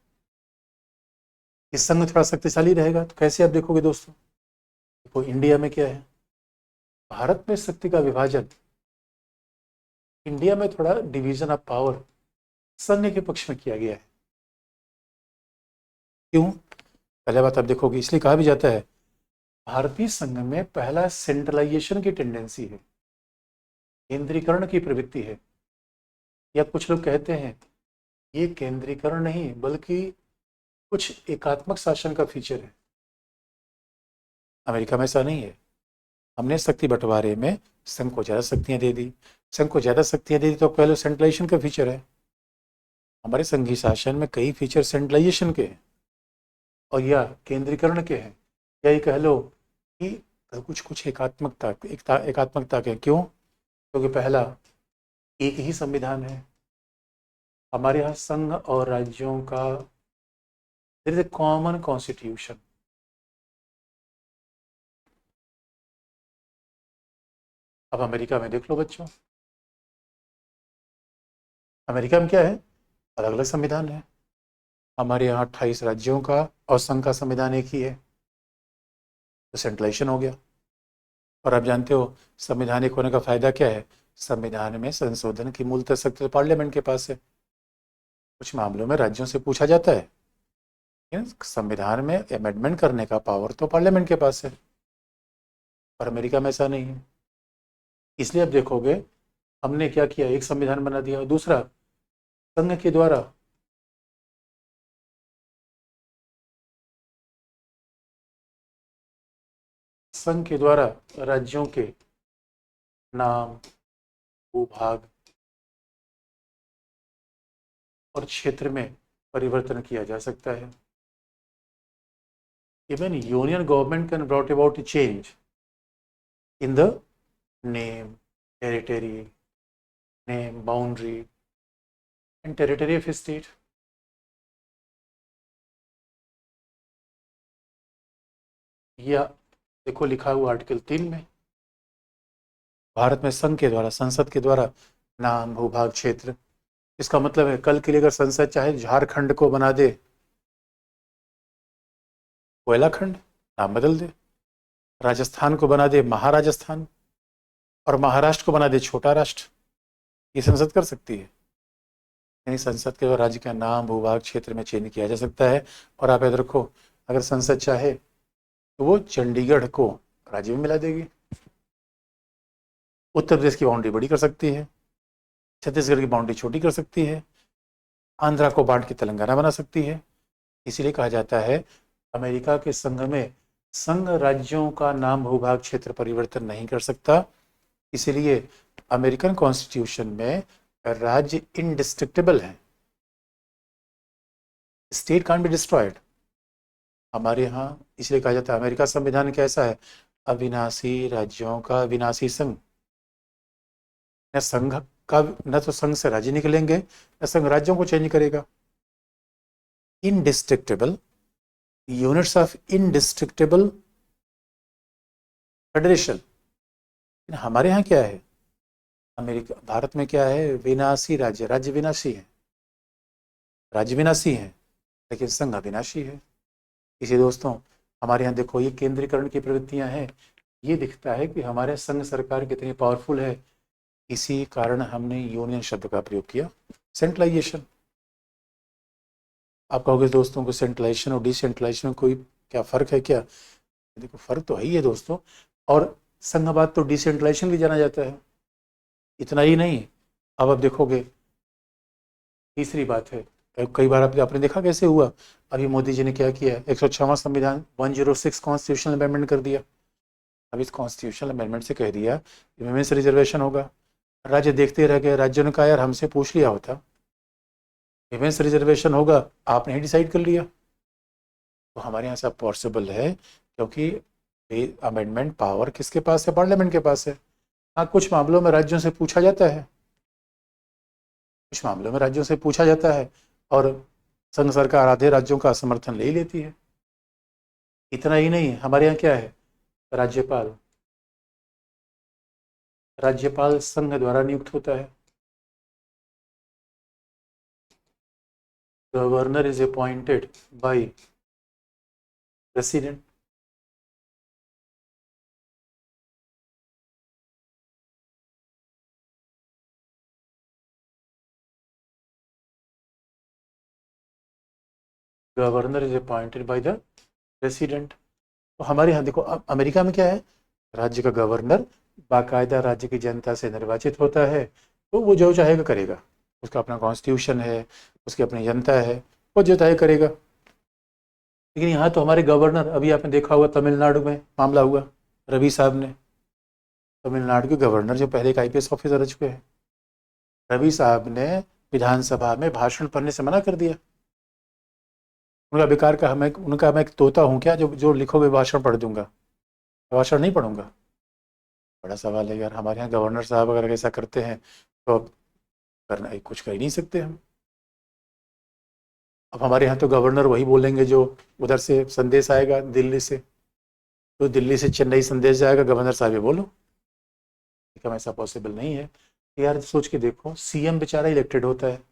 इस संघ थोड़ा शक्तिशाली रहेगा। तो कैसे आप देखोगे दोस्तों, देखो इंडिया में क्या है, भारत में शक्ति का विभाजन, इंडिया में थोड़ा डिवीजन ऑफ पावर संघ के पक्ष में किया गया है। क्यों? पहले बात आप देखोगे, इसलिए कहा भी जाता है भारतीय संघ में पहला सेंट्रलाइजेशन की टेंडेंसी है, केंद्रीकरण की प्रवृत्ति है। या कुछ लोग कहते हैं ये केंद्रीकरण नहीं बल्कि कुछ एकात्मक शासन का फीचर है। अमेरिका में ऐसा नहीं है। हमने शक्ति बंटवारे में संघ को ज्यादा शक्तियां दे दी, संघ को ज्यादा शक्तियां दे दी तो पहले सेंट्रलाइजेशन का फीचर है। हमारे संघीय शासन में कई फीचर सेंट्रलाइजेशन के हैं और या केंद्रीकरण के हैं, या ये कह लो कि कुछ कुछ एकात्मकता के। क्यों? क्योंकि पहला, एक ही संविधान है हमारे यहाँ संघ और राज्यों का, there is a common constitution. अब अमेरिका में देख लो बच्चों, अमेरिका में क्या है, अलग अलग संविधान है। हमारे यहाँ 28 राज्यों का और संघ का संविधान एक ही है, तो सेंट्रलाइजेशन हो गया। और आप जानते हो संविधान एक होने का फायदा क्या है, संविधान में संशोधन की मूल शक्ति तो पार्लियामेंट के पास है। कुछ मामलों में राज्यों से पूछा जाता है, लेकिन संविधान में अमेंडमेंट करने का पावर तो पार्लियामेंट के पास है, और अमेरिका में ऐसा नहीं है। इसलिए अब देखोगे हमने क्या किया, एक संविधान बना दिया, और दूसरा संघ के द्वारा राज्यों के नाम, भूभाग और क्षेत्र में परिवर्तन किया जा सकता है। Even union government can brought about change in the name, territory, name, boundary and territory of state. या देखो लिखा हुआ आर्टिकल 3 में, भारत में संघ के द्वारा, संसद के द्वारा नाम, भूभाग, क्षेत्र। इसका मतलब है कल के लिए अगर संसद चाहे झारखंड को बना दे कोयलाखंड, नाम बदल दे, राजस्थान को बना दे महाराजस्थान, और महाराष्ट्र को बना दे छोटा राष्ट्र, ये संसद कर सकती है। यानी संसद के द्वारा राज्य का नाम, भूभाग, क्षेत्र में चेंज किया जा सकता है। और आप याद रखो, अगर संसद चाहे तो वो चंडीगढ़ को राज्य में मिला देगी। उत्तर प्रदेश की बाउंड्री बड़ी कर सकती है, छत्तीसगढ़ की बाउंड्री छोटी कर सकती है, आंध्रा को बांट के तेलंगाना बना सकती है। इसीलिए कहा जाता है अमेरिका के संघ में संघ राज्यों का नाम भूभाग क्षेत्र परिवर्तन नहीं कर सकता। इसीलिए अमेरिकन कॉन्स्टिट्यूशन में राज्य इनडिस्ट्रिक्टेबल है, स्टेट कांट बी डिस्ट्रॉयड। हमारे यहाँ इसलिए कहा जाता है अमेरिका संविधान कैसा है, अविनाशी राज्यों का अविनाशी संघ। न संघ का, न तो संघ से राज्य निकलेंगे न संघ राज्यों को चेंज करेगा। इनडिस्ट्रिक्टेबल, यूनिट्स ऑफ इनडिस्ट्रिक्टेबल फेडरेशन। हमारे यहाँ क्या है, अमेरिका भारत में क्या है, विनाशी राज्य, राज्य विनाशी है, राज्य विनाशी है लेकिन संघ अविनाशी है। इसी दोस्तों हमारे यहाँ देखो ये केंद्रीकरण की प्रवृत्तियां हैं, ये दिखता है कि हमारे संघ सरकार कितनी पावरफुल है। इसी कारण हमने यूनियन शब्द का प्रयोग किया। सेंट्रलाइजेशन, आप कहोगे दोस्तों को सेंट्रलाइजेशन और डिसेंट्रलाइजेशन में कोई क्या फ़र्क है क्या? देखो फ़र्क तो है ही है दोस्तों, और संघवाद तो डिसेंट्रलाइजेशन भी जाना जाता है। इतना ही नहीं, अब आप देखोगे तीसरी बात है, कई बार आपने देखा कैसे हुआ, अभी मोदी जी ने क्या किया, 106वां संविधान 106 कॉन्स्टिट्यूशनल अमेंडमेंट कर दिया। अब इस कॉन्स्टिट्यूशनल अमेंडमेंट से कह दिया विमेंस रिजर्वेशन होगा। राज्य देखते रह गए, राज्यों ने कहा यार हमसे पूछ लिया होता, विमेंस रिजर्वेशन होगा, आपने ही डिसाइड कर लिया। तो हमारे यहाँ सब पॉसिबल है क्योंकि अमेंडमेंट पावर किसके पास है, पार्लियामेंट के पास है। हाँ, कुछ मामलों में राज्यों से पूछा जाता है, कुछ मामलों में राज्यों से पूछा जाता है और संघ सरकार आधे राज्यों का समर्थन ले ही लेती है। इतना ही नहीं, हमारे यहाँ क्या है, राज्यपाल, राज्यपाल संघ द्वारा नियुक्त होता है। Governor is appointed by president. Governor is appointed by the president. तो हमारे यहाँ देखो अमेरिका में क्या है, राज्य का गवर्नर बाकायदा राज्य की जनता से निर्वाचित होता है, तो वो जो चाहेगा करेगा, उसका अपना कॉन्स्टिट्यूशन है, उसकी अपनी जनता है, वो जो चाहे करेगा। लेकिन यहाँ तो हमारे गवर्नर, अभी आपने देखा होगा तमिलनाडु में मामला हुआ, रवि साहब ने, तमिलनाडु के गवर्नर जो पहले एक IPS ऑफिसर रह चुके हैं, रवि साहब ने विधानसभा में भाषण पढ़ने से मना कर दिया। उनका बेकार का, मैं एक तोता हूँ क्या जो जो लिखोगे भाषण पढ़ दूंगा, भाषण नहीं पढ़ूंगा। बड़ा सवाल है यार, हमारे यहाँ गवर्नर साहब अगर ऐसा करते हैं तो अब करना कुछ कर ही नहीं सकते हम। अब हमारे यहाँ तो गवर्नर वही बोलेंगे जो उधर से संदेश आएगा दिल्ली से, तो दिल्ली से चेन्नई संदेश जाएगा, गवर्नर साहब ये बोलो। लेकिन ऐसा पॉसिबल नहीं है यार। सोच के देखो, CM बेचारा इलेक्टेड होता है,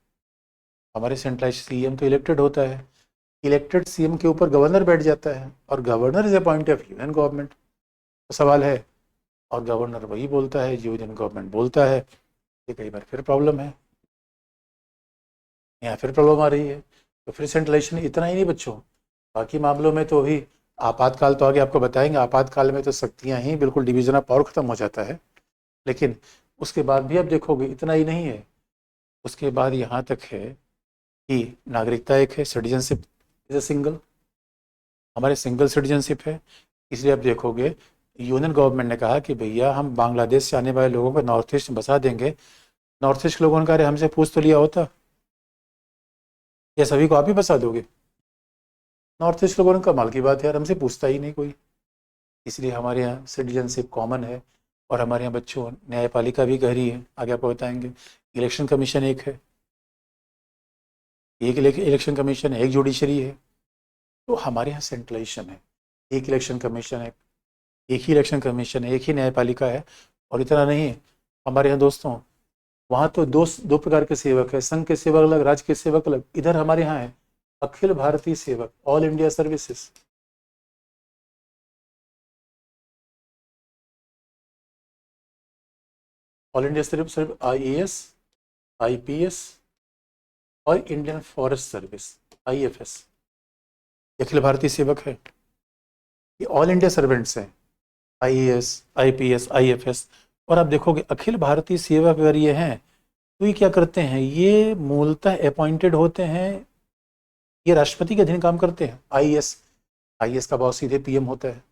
हमारे सेंट्रलाइज CM तो इलेक्टेड होता है, इलेक्टेड CM के ऊपर गवर्नर बैठ जाता है और governor is appointed of union government. तो सवाल है, और गवर्नर वही बोलता है जो यूनियन गवर्नमेंट बोलता है, ये कई बार फिर प्रॉब्लम है, यहाँ फिर प्रॉब्लम आ रही है। तो फिर सेंट्रलाइजेशन इतना ही नहीं बच्चों, बाकी मामलों में तो भी आपातकाल तो आगे आपको बताएंगे, आपातकाल में तो शक्तियाँ ही बिल्कुल डिवीजन ऑफ पावर खत्म हो जाता है। लेकिन उसके बाद भी आप देखोगे इतना ही नहीं है, उसके बाद यहाँ तक है कि नागरिकता एक है, सिटीजनशिप इज ए सिंगल, हमारे सिंगल सिटीजनशिप है। इसलिए आप देखोगे यूनियन गवर्नमेंट ने कहा कि भैया हम बांग्लादेश से आने वाले लोगों को नॉर्थ ईस्ट में बसा देंगे। नॉर्थ ईस्ट के लोगों ने कहा हमसे पूछ तो लिया होता, या सभी को आप ही बसा दोगे? नॉर्थ ईस्ट लोगों ने कमाल की बात है यार, हमसे पूछता ही नहीं कोई। इसलिए हमारे यहाँ सिटीजनशिप कॉमन है, और हमारे यहाँ बच्चों न्यायपालिका भी गहरी है, आगे आपको बताएंगे। इलेक्शन कमीशन एक है, एक इलेक्शन कमीशन है, एक जुडिशरी है। तो हमारे यहाँ सेंट्रलाइजेशन है, एक इलेक्शन कमीशन है, एक ही इलेक्शन कमीशन है, एक ही न्यायपालिका है। और इतना नहीं, हमारे यहाँ दोस्तों वहाँ तो दो प्रकार के सेवक है, संघ के सेवक अलग, राज्य के सेवक अलग। इधर हमारे यहाँ है अखिल भारतीय सेवक, all India services. All India सिर्फ IAS, IPS और Indian forest service IFS, Akhil Bharatiya सेवक है। ये ऑल इंडिया सर्वेंट्स हैं, IAS, IPS, IFS, और आप देखोगे अखिल भारतीय सेवा अगर ये हैं तो ये क्या करते हैं, ये मूलतः अपॉइंटेड होते हैं, ये राष्ट्रपति के अधीन काम करते हैं। आईएएस, आईएएस का बॉस सीधे पीएम होता है।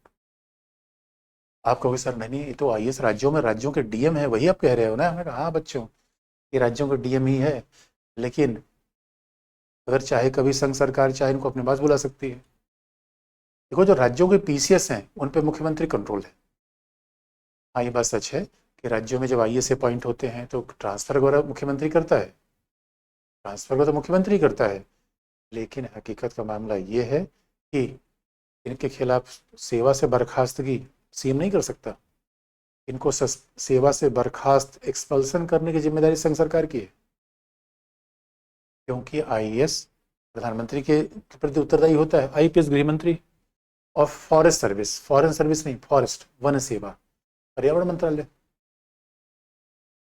आप कहोगे सर नहीं, ये तो आईएएस राज्यों में राज्यों के डीएम है, वही आप कह रहे हो ना। हमने कहा हाँ बच्चों, ये राज्यों के डीएम ही है, लेकिन अगर चाहे कभी संघ सरकार चाहे इनको अपने पास बुला सकती है। देखो जो राज्यों के पीसीएस हैं उन पे मुख्यमंत्री कंट्रोल है। हाँ ये बात सच है कि राज्यों में जब आईएएस अपॉइंट होते हैं तो ट्रांसफर वगैरह मुख्यमंत्री करता है, ट्रांसफर को तो मुख्यमंत्री करता है, लेकिन हकीकत का मामला ये है कि इनके खिलाफ सेवा से बर्खास्तगी सीएम नहीं कर सकता। इनको सेवा से बर्खास्त एक्सपल्सन करने की जिम्मेदारी संघ सरकार की है, क्योंकि आईएएस प्रधानमंत्री के प्रति उत्तरदायी होता है, आईपीएस गृह मंत्री, और फॉरेस्ट सर्विस, फॉरेन सर्विस नहीं, फॉरेस्ट वन सेवा पर्यावरण मंत्रालय।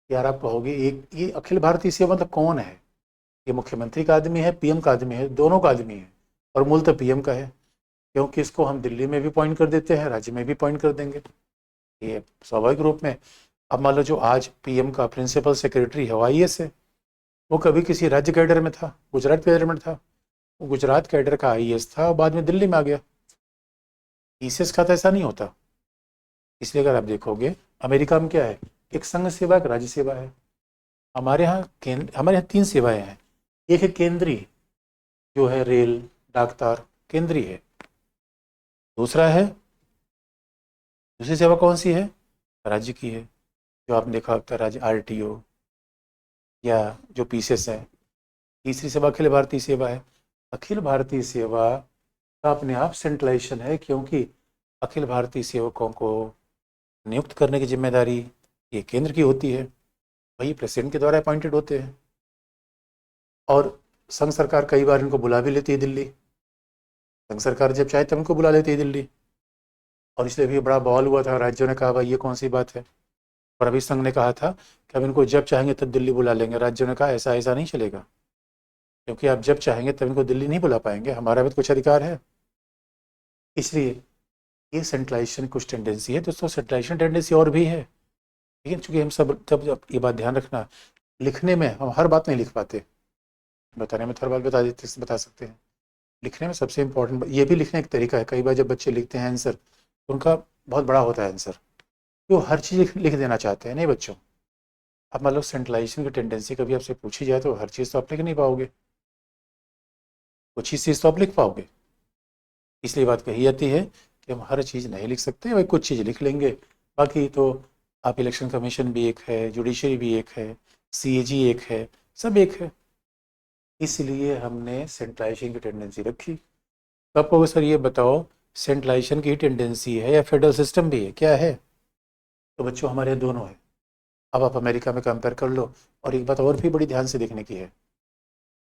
यार आप कहोगे एक ये अखिल भारतीय सेवा मतलब कौन है? ये मुख्यमंत्री का आदमी है, पीएम का आदमी है, दोनों का आदमी है, और मूलतः पीएम का है, क्योंकि इसको हम दिल्ली में भी पॉइंट कर देते हैं, राज्य में भी पॉइंट कर देंगे, ये स्वाभाविक रूप में। अब मान लो जो आज पीएम का प्रिंसिपल सेक्रेटरी है वो आईएएस है, वो कभी किसी राज्य कैडर में था, गुजरात कैडर में था, वो गुजरात कैडर का आईएएस था और बाद में दिल्ली में आ गया। पीसीएस का तो ऐसा नहीं होता। इसलिए अगर आप देखोगे अमेरिका में क्या है, एक संघ सेवा, एक राज्य सेवा है। हमारे यहाँ तीन सेवाएं हैं। एक है केंद्रीय, जो है रेल, डाकतार, केंद्रीय है। दूसरा है, दूसरी सेवा कौन सी है, राज्य की है, जो आपने देखा होता है राज्य आरटीओ या जो पीसीएस है। तीसरी सेवा अखिल भारतीय सेवा है। अखिल भारतीय सेवा का अपने आप सेंट्रलाइजेशन है, क्योंकि अखिल भारतीय सेवकों को नियुक्त करने की जिम्मेदारी ये केंद्र की होती है, वही प्रेसिडेंट के द्वारा अपॉइंटेड होते हैं, और संघ सरकार कई बार इनको बुला भी लेती है दिल्ली। संघ सरकार जब चाहे तब इनको बुला लेती है दिल्ली, और इसलिए भी बड़ा बवाल हुआ था, राज्यों ने कहा भाई ये कौन सी बात है, और अभी संघ ने कहा था कि अब इनको जब चाहेंगे तब दिल्ली बुला लेंगे। राज्यों ने कहा ऐसा ऐसा नहीं चलेगा, क्योंकि आप जब चाहेंगे तब इनको दिल्ली नहीं बुला पाएंगे, हमारा भी तो कुछ अधिकार है। इसलिए ये सेंट्रलाइजेशन कुछ टेंडेंसी है दोस्तों, सेंट्रलाइजेशन टेंडेंसी और भी है, लेकिन चूंकि हम सब जब ये बात ध्यान रखना, लिखने में हम हर बात नहीं लिख पाते, बताने में तो हर बात बता सकते हैं, लिखने में सबसे इम्पोर्टेंट ये भी लिखने का तरीका है। कई बार जब बच्चे लिखते हैं आंसर तो उनका बहुत बड़ा होता है आंसर, वो हर चीज़ लिख देना चाहते हैं। नहीं बच्चों, अब मान लो सेंट्रलाइजेशन की टेंडेंसी कभी आपसे पूछी जाए तो हर चीज़ तो आप लिख नहीं पाओगे, कुछ ही चीज़ तो आप लिख पाओगे। इसलिए बात कही जाती है कि हम हर चीज़ नहीं लिख सकते, भाई कुछ चीज़ लिख लेंगे, बाकी तो आप इलेक्शन कमीशन भी एक है, जुडिशरी भी एक है, सीएजी एक है, सब एक है। इसलिए हमने सेंट्रलाइजेशन की टेंडेंसी रखी। तो आप कहोगे सर ये बताओ सेंट्रलाइजेशन की टेंडेंसी है या फेडरल सिस्टम भी है, क्या है? तो बच्चों हमारे यहाँ दोनों है। अब आप अमेरिका में कंपेयर कर लो, और एक बात और भी बड़ी ध्यान से देखने की है,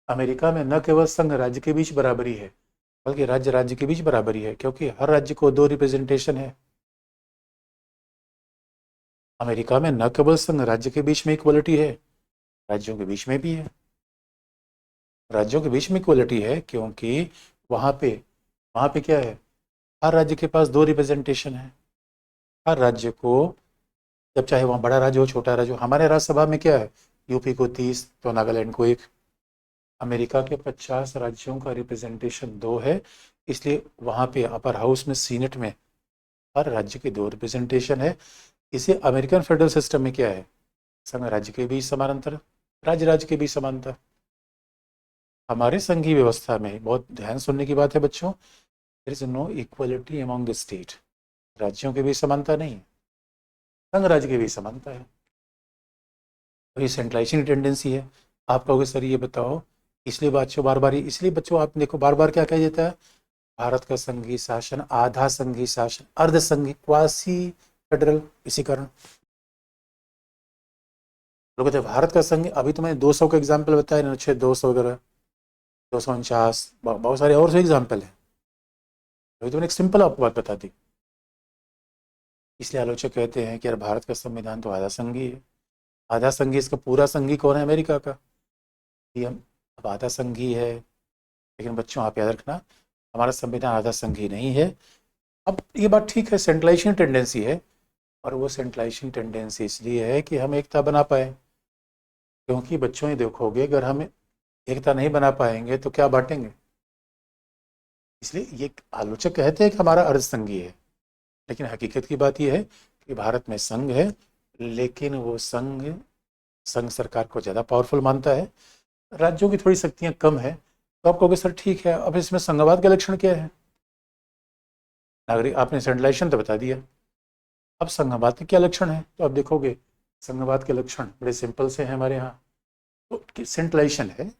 अमेरिका में न केवल संघ राज्य के बीच बराबरी है, बल्कि राज्य राज्य के बीच बराबरी है, क्योंकि हर राज्य को 2 रिप्रेजेंटेशन है। अमेरिका में न केवल संघ राज्य के बीच में इक्वलिटी है, राज्यों के बीच में भी है। राज्यों के बीच में इक्वलिटी है क्योंकि वहाँ पे क्या है, हर राज्य के पास 2 रिप्रेजेंटेशन है। हर राज्य को, जब चाहे वहाँ बड़ा राज्य हो छोटा राज्य हो, हमारे राज्यसभा में क्या है, यूपी को 30 तो नागालैंड को 1। अमेरिका के 50 राज्यों का रिप्रेजेंटेशन 2 है, इसलिए वहाँ पे अपर हाउस में, सीनेट में हर राज्य के 2 रिप्रेजेंटेशन है। इसे अमेरिकन फेडरल सिस्टम में क्या है, संघ राज्य के बीच समानांतर, राज्य राज्य के बीच समानता। हमारे संघीय व्यवस्था में बहुत ध्यान सुनने की बात है बच्चों, there is no equality among the state, राज्यों के बीच समानता नहीं है, संघ राज्य के बीच समानता है। तो ये सेंट्रलाइजेशन की टेंडेंसी है। आप कहोगे सर ये बताओ, इसलिए बच्चों बार बार, इसलिए बच्चों आप देखो बार बार क्या कहा जाता है, भारत का संघीय शासन, आधा संघीय शासन, अर्ध संघीय, क्वासी फेडरल। इसी कारण लोग कहते हैं भारत का संघ, अभी तो मैंने 200 का एग्जाम्पल बताया, अनुच्छेद 200 वगैरह, 249, बहुत सारे और से एग्जाम्पल है, अभी तो मैंने एक सिंपल आपको बात बता दी। इसलिए आलोचक कहते हैं कि यार भारत का संविधान तो आधा संघीय है। आधा संघीय, इसका पूरा संघीय कौन है, अमेरिका का। ये अब आधा संघीय है, लेकिन बच्चों आप याद रखना हमारा संविधान आधा संघीय नहीं है। अब ये बात ठीक है, सेंट्रलाइजेशन टेंडेंसी है, और वो सेंट्रलाइजेशन टेंडेंसी इसलिए है कि हम एकता बना पाए, क्योंकि बच्चों ही देखोगे अगर हम एकता नहीं बना पाएंगे तो क्या बांटेंगे। इसलिए ये आलोचक कहते हैं कि हमारा अर्धसंघीय है, लेकिन हकीकत की बात यह है कि भारत में संघ है, लेकिन वो संघ संघ सरकार को ज़्यादा पावरफुल मानता है, राज्यों की थोड़ी शक्तियां कम है। तो आप कहोगे सर ठीक है, अब इसमें संघवाद का लक्षण क्या है? नागरिक आपने सेंट्रलाइजेशन तो बता दिया, अब संघवाद के क्या लक्षण है? तो आप देखोगे संघवाद के लक्षण बड़े सिंपल से हैं हमारे यहाँ। तो सेंट्रलाइजेशन है,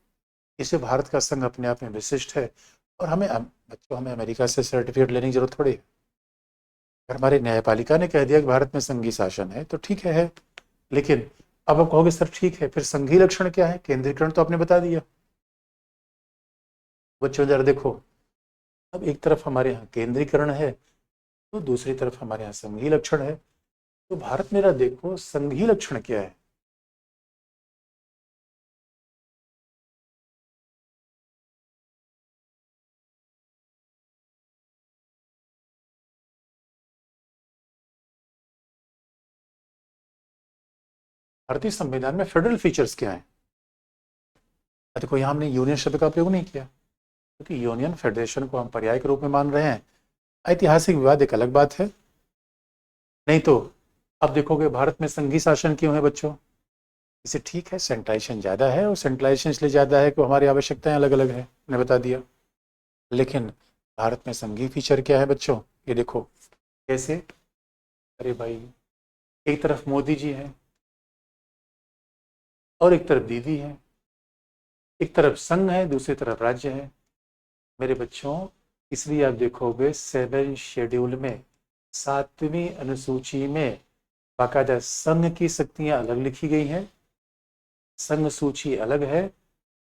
इसे भारत का संघ अपने आप में विशिष्ट है, और हमें बच्चों हमें अमेरिका से सर्टिफिकेट लेने की जरूरत थोड़ी है। अगर हमारी न्यायपालिका ने कह दिया कि भारत में संघीय शासन है तो ठीक है। लेकिन अब आप कहोगे सर ठीक है, फिर संघीय लक्षण क्या है? केंद्रीकरण तो आपने बता दिया। बच्चों जरा देखो, अब एक तरफ हमारे यहाँ केंद्रीकरण है तो दूसरी तरफ हमारे यहाँ संघीय लक्षण है। तो भारत मेरा देखो संघीय लक्षण क्या है? भारतीय संविधान में फेडरल फीचर्स क्या है? देखो यहाँ हमने यूनियन शब्द का प्रयोग नहीं किया, क्योंकि यूनियन फेडरेशन को हम पर्याय के रूप में मान रहे हैं। ऐतिहासिक विवाद एक अलग बात है। नहीं तो अब देखोगे भारत में संघीय शासन क्यों है बच्चों? इसे ठीक है, सेंट्रलाइजेशन ज़्यादा है, और सेंट्रलाइजेशन इसलिए ज़्यादा है कि हमारी आवश्यकताएं अलग अलग है, मैंने बता दिया। लेकिन भारत में संघीय फीचर क्या है बच्चों? ये देखो कैसे। अरे भाई, एक तरफ मोदी जी हैं और एक तरफ दीदी है, एक तरफ संघ है दूसरी तरफ राज्य है मेरे बच्चों। इसलिए आप देखोगे 7 शेड्यूल में 7वीं अनुसूची में बाकायदा संघ की शक्तियां अलग लिखी गई हैं, संघ सूची अलग है,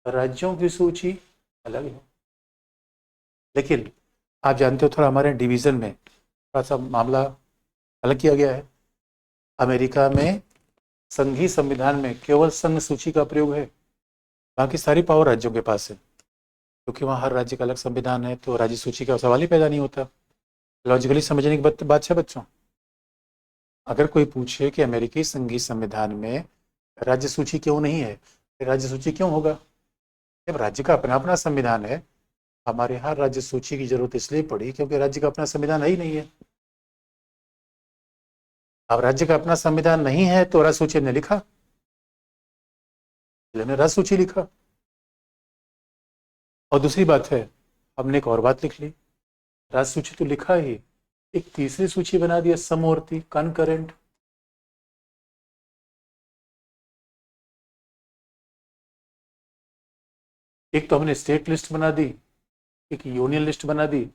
राज्यों की सूची अलग है। लेकिन आप जानते हो थोड़ा हमारे डिवीजन में थोड़ा सा मामला अलग किया गया है। अमेरिका में संघीय संविधान में केवल संघ सूची का प्रयोग है, बाकी सारी पावर राज्यों के पास है, क्योंकि वहाँ हर राज्य का अलग संविधान है, तो राज्य सूची का सवाल ही पैदा नहीं होता। लॉजिकली समझने की बात है बच्चों। अगर कोई पूछे कि अमेरिकी संघीय संविधान में राज्य सूची क्यों नहीं है, राज्य सूची क्यों होगा? जब राज्य का अपना अपना संविधान है। हमारे यहाँ राज्य सूची की जरूरत इसलिए पड़ी क्योंकि राज्य का अपना संविधान है ही नहीं है। अब राज्य का अपना संविधान नहीं है तो राज्य सूची ने लिखा, हमने राज्य सूची लिखा। और दूसरी बात है, हमने एक और बात लिख ली, राज्य सूची तो लिखा ही, एक तीसरी सूची बना दिया समवर्ती, कनकरेंट। एक तो हमने स्टेट लिस्ट बना दी, एक यूनियन लिस्ट बना दी,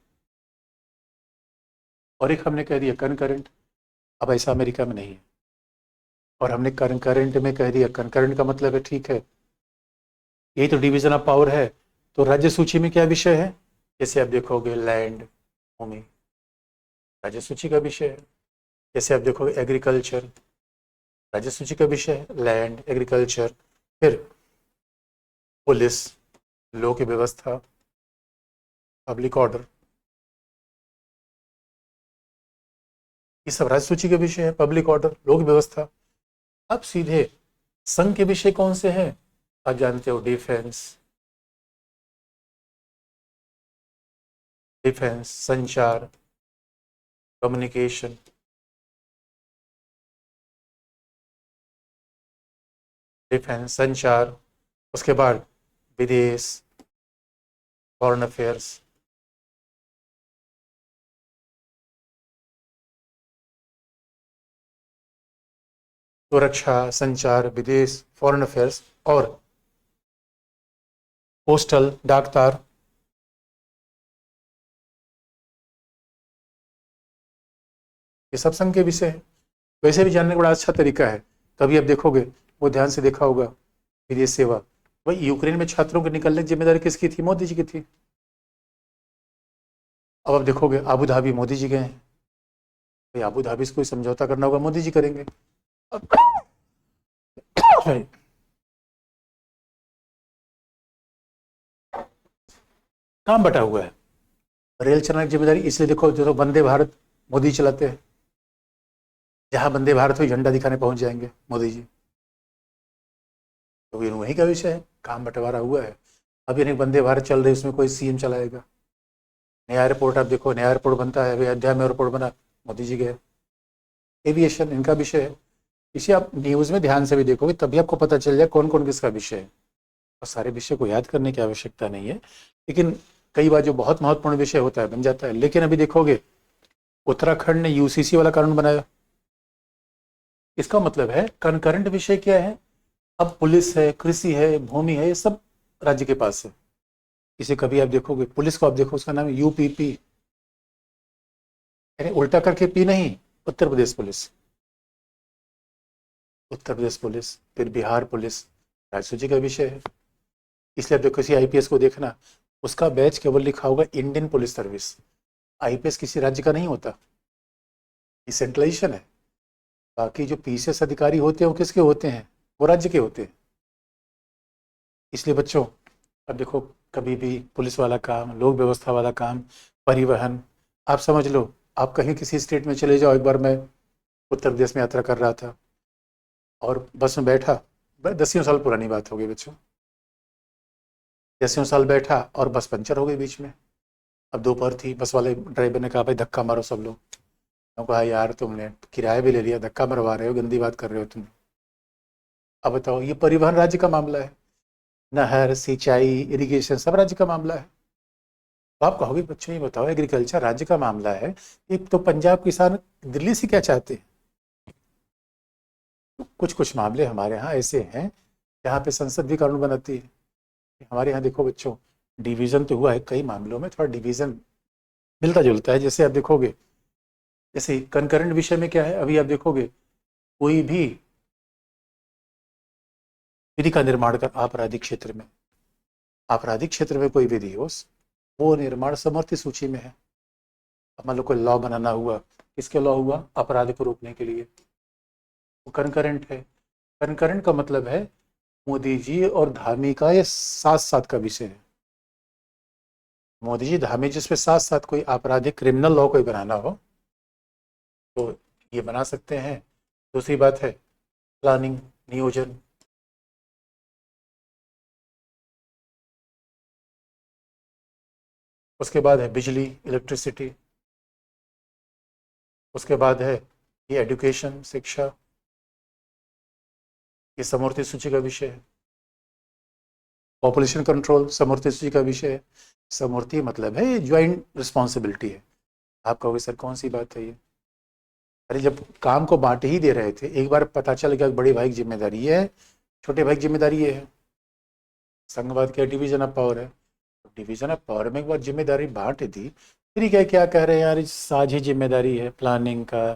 और एक हमने कह दिया कनकरेंट। अब ऐसा अमेरिका में नहीं है, और हमने कनकरेंट में कह दिया, कनकरेंट का मतलब है ठीक है, यही तो डिवीजन ऑफ पावर है। तो राज्य सूची में क्या विषय है? जैसे आप देखोगे लैंड, भूमि, राज्य सूची का विषय है। जैसे आप देखोगे एग्रीकल्चर, राज्य सूची का विषय है, लैंड, एग्रीकल्चर। फिर पुलिस, लॉ की व्यवस्था, पब्लिक ऑर्डर, ये सब राज्य सूची के विषय है, पब्लिक ऑर्डर, लॉ की व्यवस्था। अब सीधे संघ के विषय कौन से हैं? आप जानते हो डिफेंस, संचार, कम्युनिकेशन, डिफेंस, संचार, उसके बाद विदेश, फॉरेन अफेयर्स, सुरक्षा, संचार, विदेश, फॉरेन अफेयर्स, और पोस्टल, डाकतार। ये सब संघ के विषय है। वैसे भी जानने का बड़ा अच्छा तरीका है, कभी आप देखोगे, वो ध्यान से देखा होगा, विदेश सेवा, भाई यूक्रेन में छात्रों के निकलने की जिम्मेदारी किसकी थी? मोदी जी की थी। अब आप देखोगे अबू धाबी मोदी जी गए हैं, भाई अबू धाबी से कोई समझौता करना होगा, मोदी जी करेंगे। अब काम बटा हुआ है। रेल चलाने की जिम्मेदारी इसलिए देखो, जो वंदे भारत मोदी चलाते हैं, जहाँ वंदे भारत हो झंडा दिखाने पहुंच जाएंगे मोदी जी। तो ये वही का विषय है, काम बंटवारा हुआ है। अब यानी वंदे भारत चल रही, उसमें कोई सीएम चलाएगा। नया एयरपोर्ट आप देखो, नया एयरपोर्ट बनता है, अभी अयोध्या में एयरपोर्ट बना, मोदी जी गए। एविएशन इनका विषय है। इसे आप न्यूज़ में ध्यान से भी देखोगे तभी आपको पता चल जाए कौन कौन किसका विषय है। और सारे विषय को याद करने की आवश्यकता नहीं है, लेकिन कई बार जो बहुत महत्वपूर्ण विषय होता है बन जाता है। लेकिन अभी देखोगे उत्तराखंड ने यूसीसी वाला कानून बनाया। इसका मतलब है कंकरेंट विषय क्या है, अब पुलिस है, कृषि है, भूमि है, ये सब राज्य के पास है। इसे कभी आप देखोगे पुलिस को, आप देखो उसका नाम है यूपीपी, यानी उल्टा करके पी नहीं, उत्तर प्रदेश पुलिस। उत्तर प्रदेश पुलिस, फिर बिहार पुलिस, राज्य जी का विषय है। इसलिए आप जो किसी आईपीएस को देखना, उसका बैच केवल लिखा होगा इंडियन पुलिस सर्विस। आईपीएस किसी राज्य का नहीं होता, ये सेंट्रलाइजेशन है। बाकी जो पीसीएस अधिकारी होते हैं वो किसके होते हैं, वो राज्य के होते हैं। इसलिए बच्चों अब देखो, कभी भी पुलिस वाला काम, लोक व्यवस्था वाला काम, परिवहन, आप समझ लो, आप कहीं किसी स्टेट में चले जाओ। एक बार मैं उत्तर प्रदेश में यात्रा कर रहा था और बस में बैठा, 10 साल पुरानी बात हो गई बच्चों, 10 साल बैठा और बस पंचर हो गई बीच में। अब दोपहर थी, बस वाले ड्राइवर ने कहा भाई धक्का मारो सब लोग। मैं कहा यार तुमने किराया भी ले लिया, धक्का मरवा रहे हो, गंदी बात कर रहे हो तुम। अब बताओ, ये परिवहन राज्य का मामला है, नहर, सिंचाई, इरिगेशन सब राज्य का मामला है। तो आप कहोगे बच्चों ये बताओ, एग्रीकल्चर राज्य का मामला है, एक तो पंजाब किसान दिल्ली से क्या चाहते हैं। कुछ कुछ मामले हमारे यहाँ ऐसे हैं जहाँ पे संसद भी कानून बनाती है। हमारे यहाँ देखो बच्चों, डिवीजन तो हुआ है कई मामलों में, थोड़ा डिवीजन मिलता जुलता है। जैसे आप देखोगे, जैसे कंकरेंट विषय में क्या है, अभी आप देखोगे कोई भी विधि का निर्माण कर आपराधिक क्षेत्र में, आपराधिक क्षेत्र में कोई विधि हो, वो निर्माण समर्थित सूची में है। अब मान लो कोई लॉ बनाना हुआ, किसके लॉ हुआ, अपराध को रोकने के लिए, वो कंकरेंट है। कंकरेंट का मतलब है मोदी जी और धामी का ये साथ साथ का विषय है। मोदी जी धामी जिस पे साथ साथ कोई आपराधिक क्रिमिनल लॉ कोई बनाना हो तो ये बना सकते हैं। दूसरी बात है प्लानिंग, नियोजन। उसके बाद है बिजली, इलेक्ट्रिसिटी। उसके बाद है ये एजुकेशन, शिक्षा, ये समूर्ति सूची का विषय है। पॉपुलेशन कंट्रोल समूर्ति सूची का विषय है। समूर्ति मतलब है ज्वाइंट रिस्पॉन्सिबिलिटी है। आप कहोगे सर कौन सी बात है ये, अरे जब काम को बांट ही दे रहे थे, एक बार पता चल गया बड़े भाई की जिम्मेदारी ये है, छोटे भाई की जिम्मेदारी ये है। संघवाद क्या, डिवीजन ऑफ पावर है। डिवीजन ऑफ पावर में एक बार जिम्मेदारी बांट दी, फिर क्या कह रहे हैं यार, साझी जिम्मेदारी है प्लानिंग का,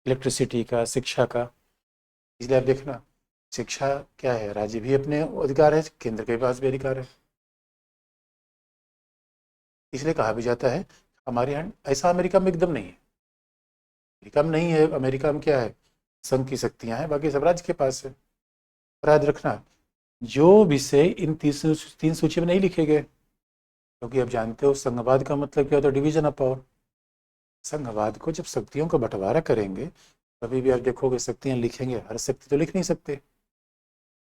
इलेक्ट्रिसिटी का, शिक्षा का। इसलिए आप देखना, शिक्षा क्या है, राज्य भी अपने अधिकार है, केंद्र के पास भी अधिकार है। इसलिए कहा भी जाता है हमारे यहाँ, ऐसा अमेरिका में एकदम नहीं है। अमेरिका में नहीं है, अमेरिका में क्या है, संघ की शक्तियां हैं, बाकी सब राज्य के पास है। और याद रखना, जो विषय इन तीन सूची में नहीं लिखे गए, क्योंकि आप जानते हो संघवाद का मतलब क्या होता है, डिवीजन ऑफ पावर। संघवाद को जब शक्तियों का बंटवारा करेंगे, कभी भी आप देखोगे शक्तियां लिखेंगे, हर शक्ति तो लिख नहीं सकते।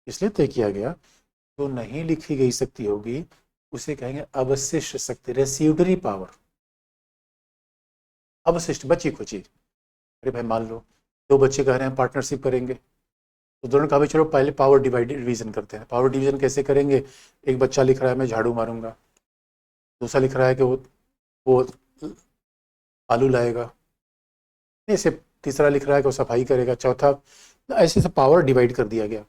इसलिए तय किया गया जो नहीं लिखी गई शक्ति होगी उसे कहेंगे अवशिष्ट शक्ति, रेसिड्यूरी पावर। अवशिष्ट, बची खुची। अरे भाई मान लो दो बच्चे कह रहे हैं पार्टनरशिप करेंगे, तो दोनों कहा भाई चलो पहले पावर डिवीजन करते हैं। पावर डिवीजन कैसे करेंगे, एक बच्चा लिख रहा है मैं झाड़ू मारूंगा, दूसरा लिख रहा है कि वो आलू लाएगा, ऐसे तीसरा लिख रहा है कि वो सफाई करेगा, चौथा, ऐसे से पावर डिवाइड कर दिया गया।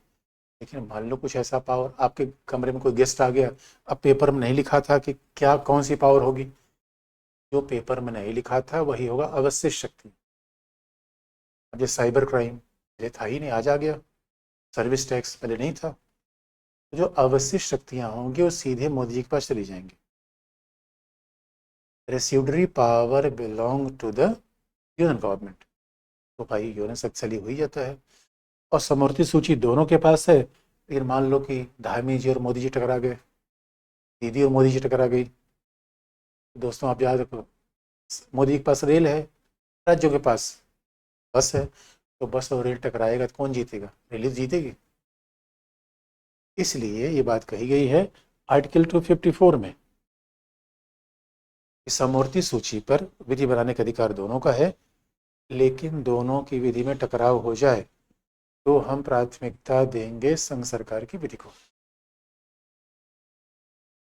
लेकिन मान लो कुछ ऐसा पावर, आपके कमरे में कोई गेस्ट आ गया, अब पेपर में नहीं लिखा था कि क्या कौन सी पावर होगी, जो पेपर में नहीं लिखा था वही होगा अवशिष्ट शक्ति। अब ये साइबर क्राइम पहले था ही नहीं, आज आ गया। सर्विस टैक्स पहले नहीं था। तो जो अवशिष्ट शक्तियां होंगी वो सीधे मोदी जी के पास चली जाएंगी। Residuary power belong to the union government. तो भाई यूनियन शक्तिशाली हो ही जाता है। और समवर्ती सूची दोनों के पास है, लेकिन मान लो कि धामी जी और मोदी जी टकरा गए, दीदी और मोदी जी टकरा गई। दोस्तों आप याद रखो, मोदी के पास रेल है, राज्यों के पास बस है। तो बस और रेल टकराएगा तो कौन जीतेगा? रेल जीतेगी। इसलिए ये बात कही गई है आर्टिकल 254 में, समवर्ती सूची पर विधि बनाने का अधिकार दोनों का है, लेकिन दोनों की विधि में टकराव हो जाए तो हम प्राथमिकता देंगे संघ सरकार की विधि को।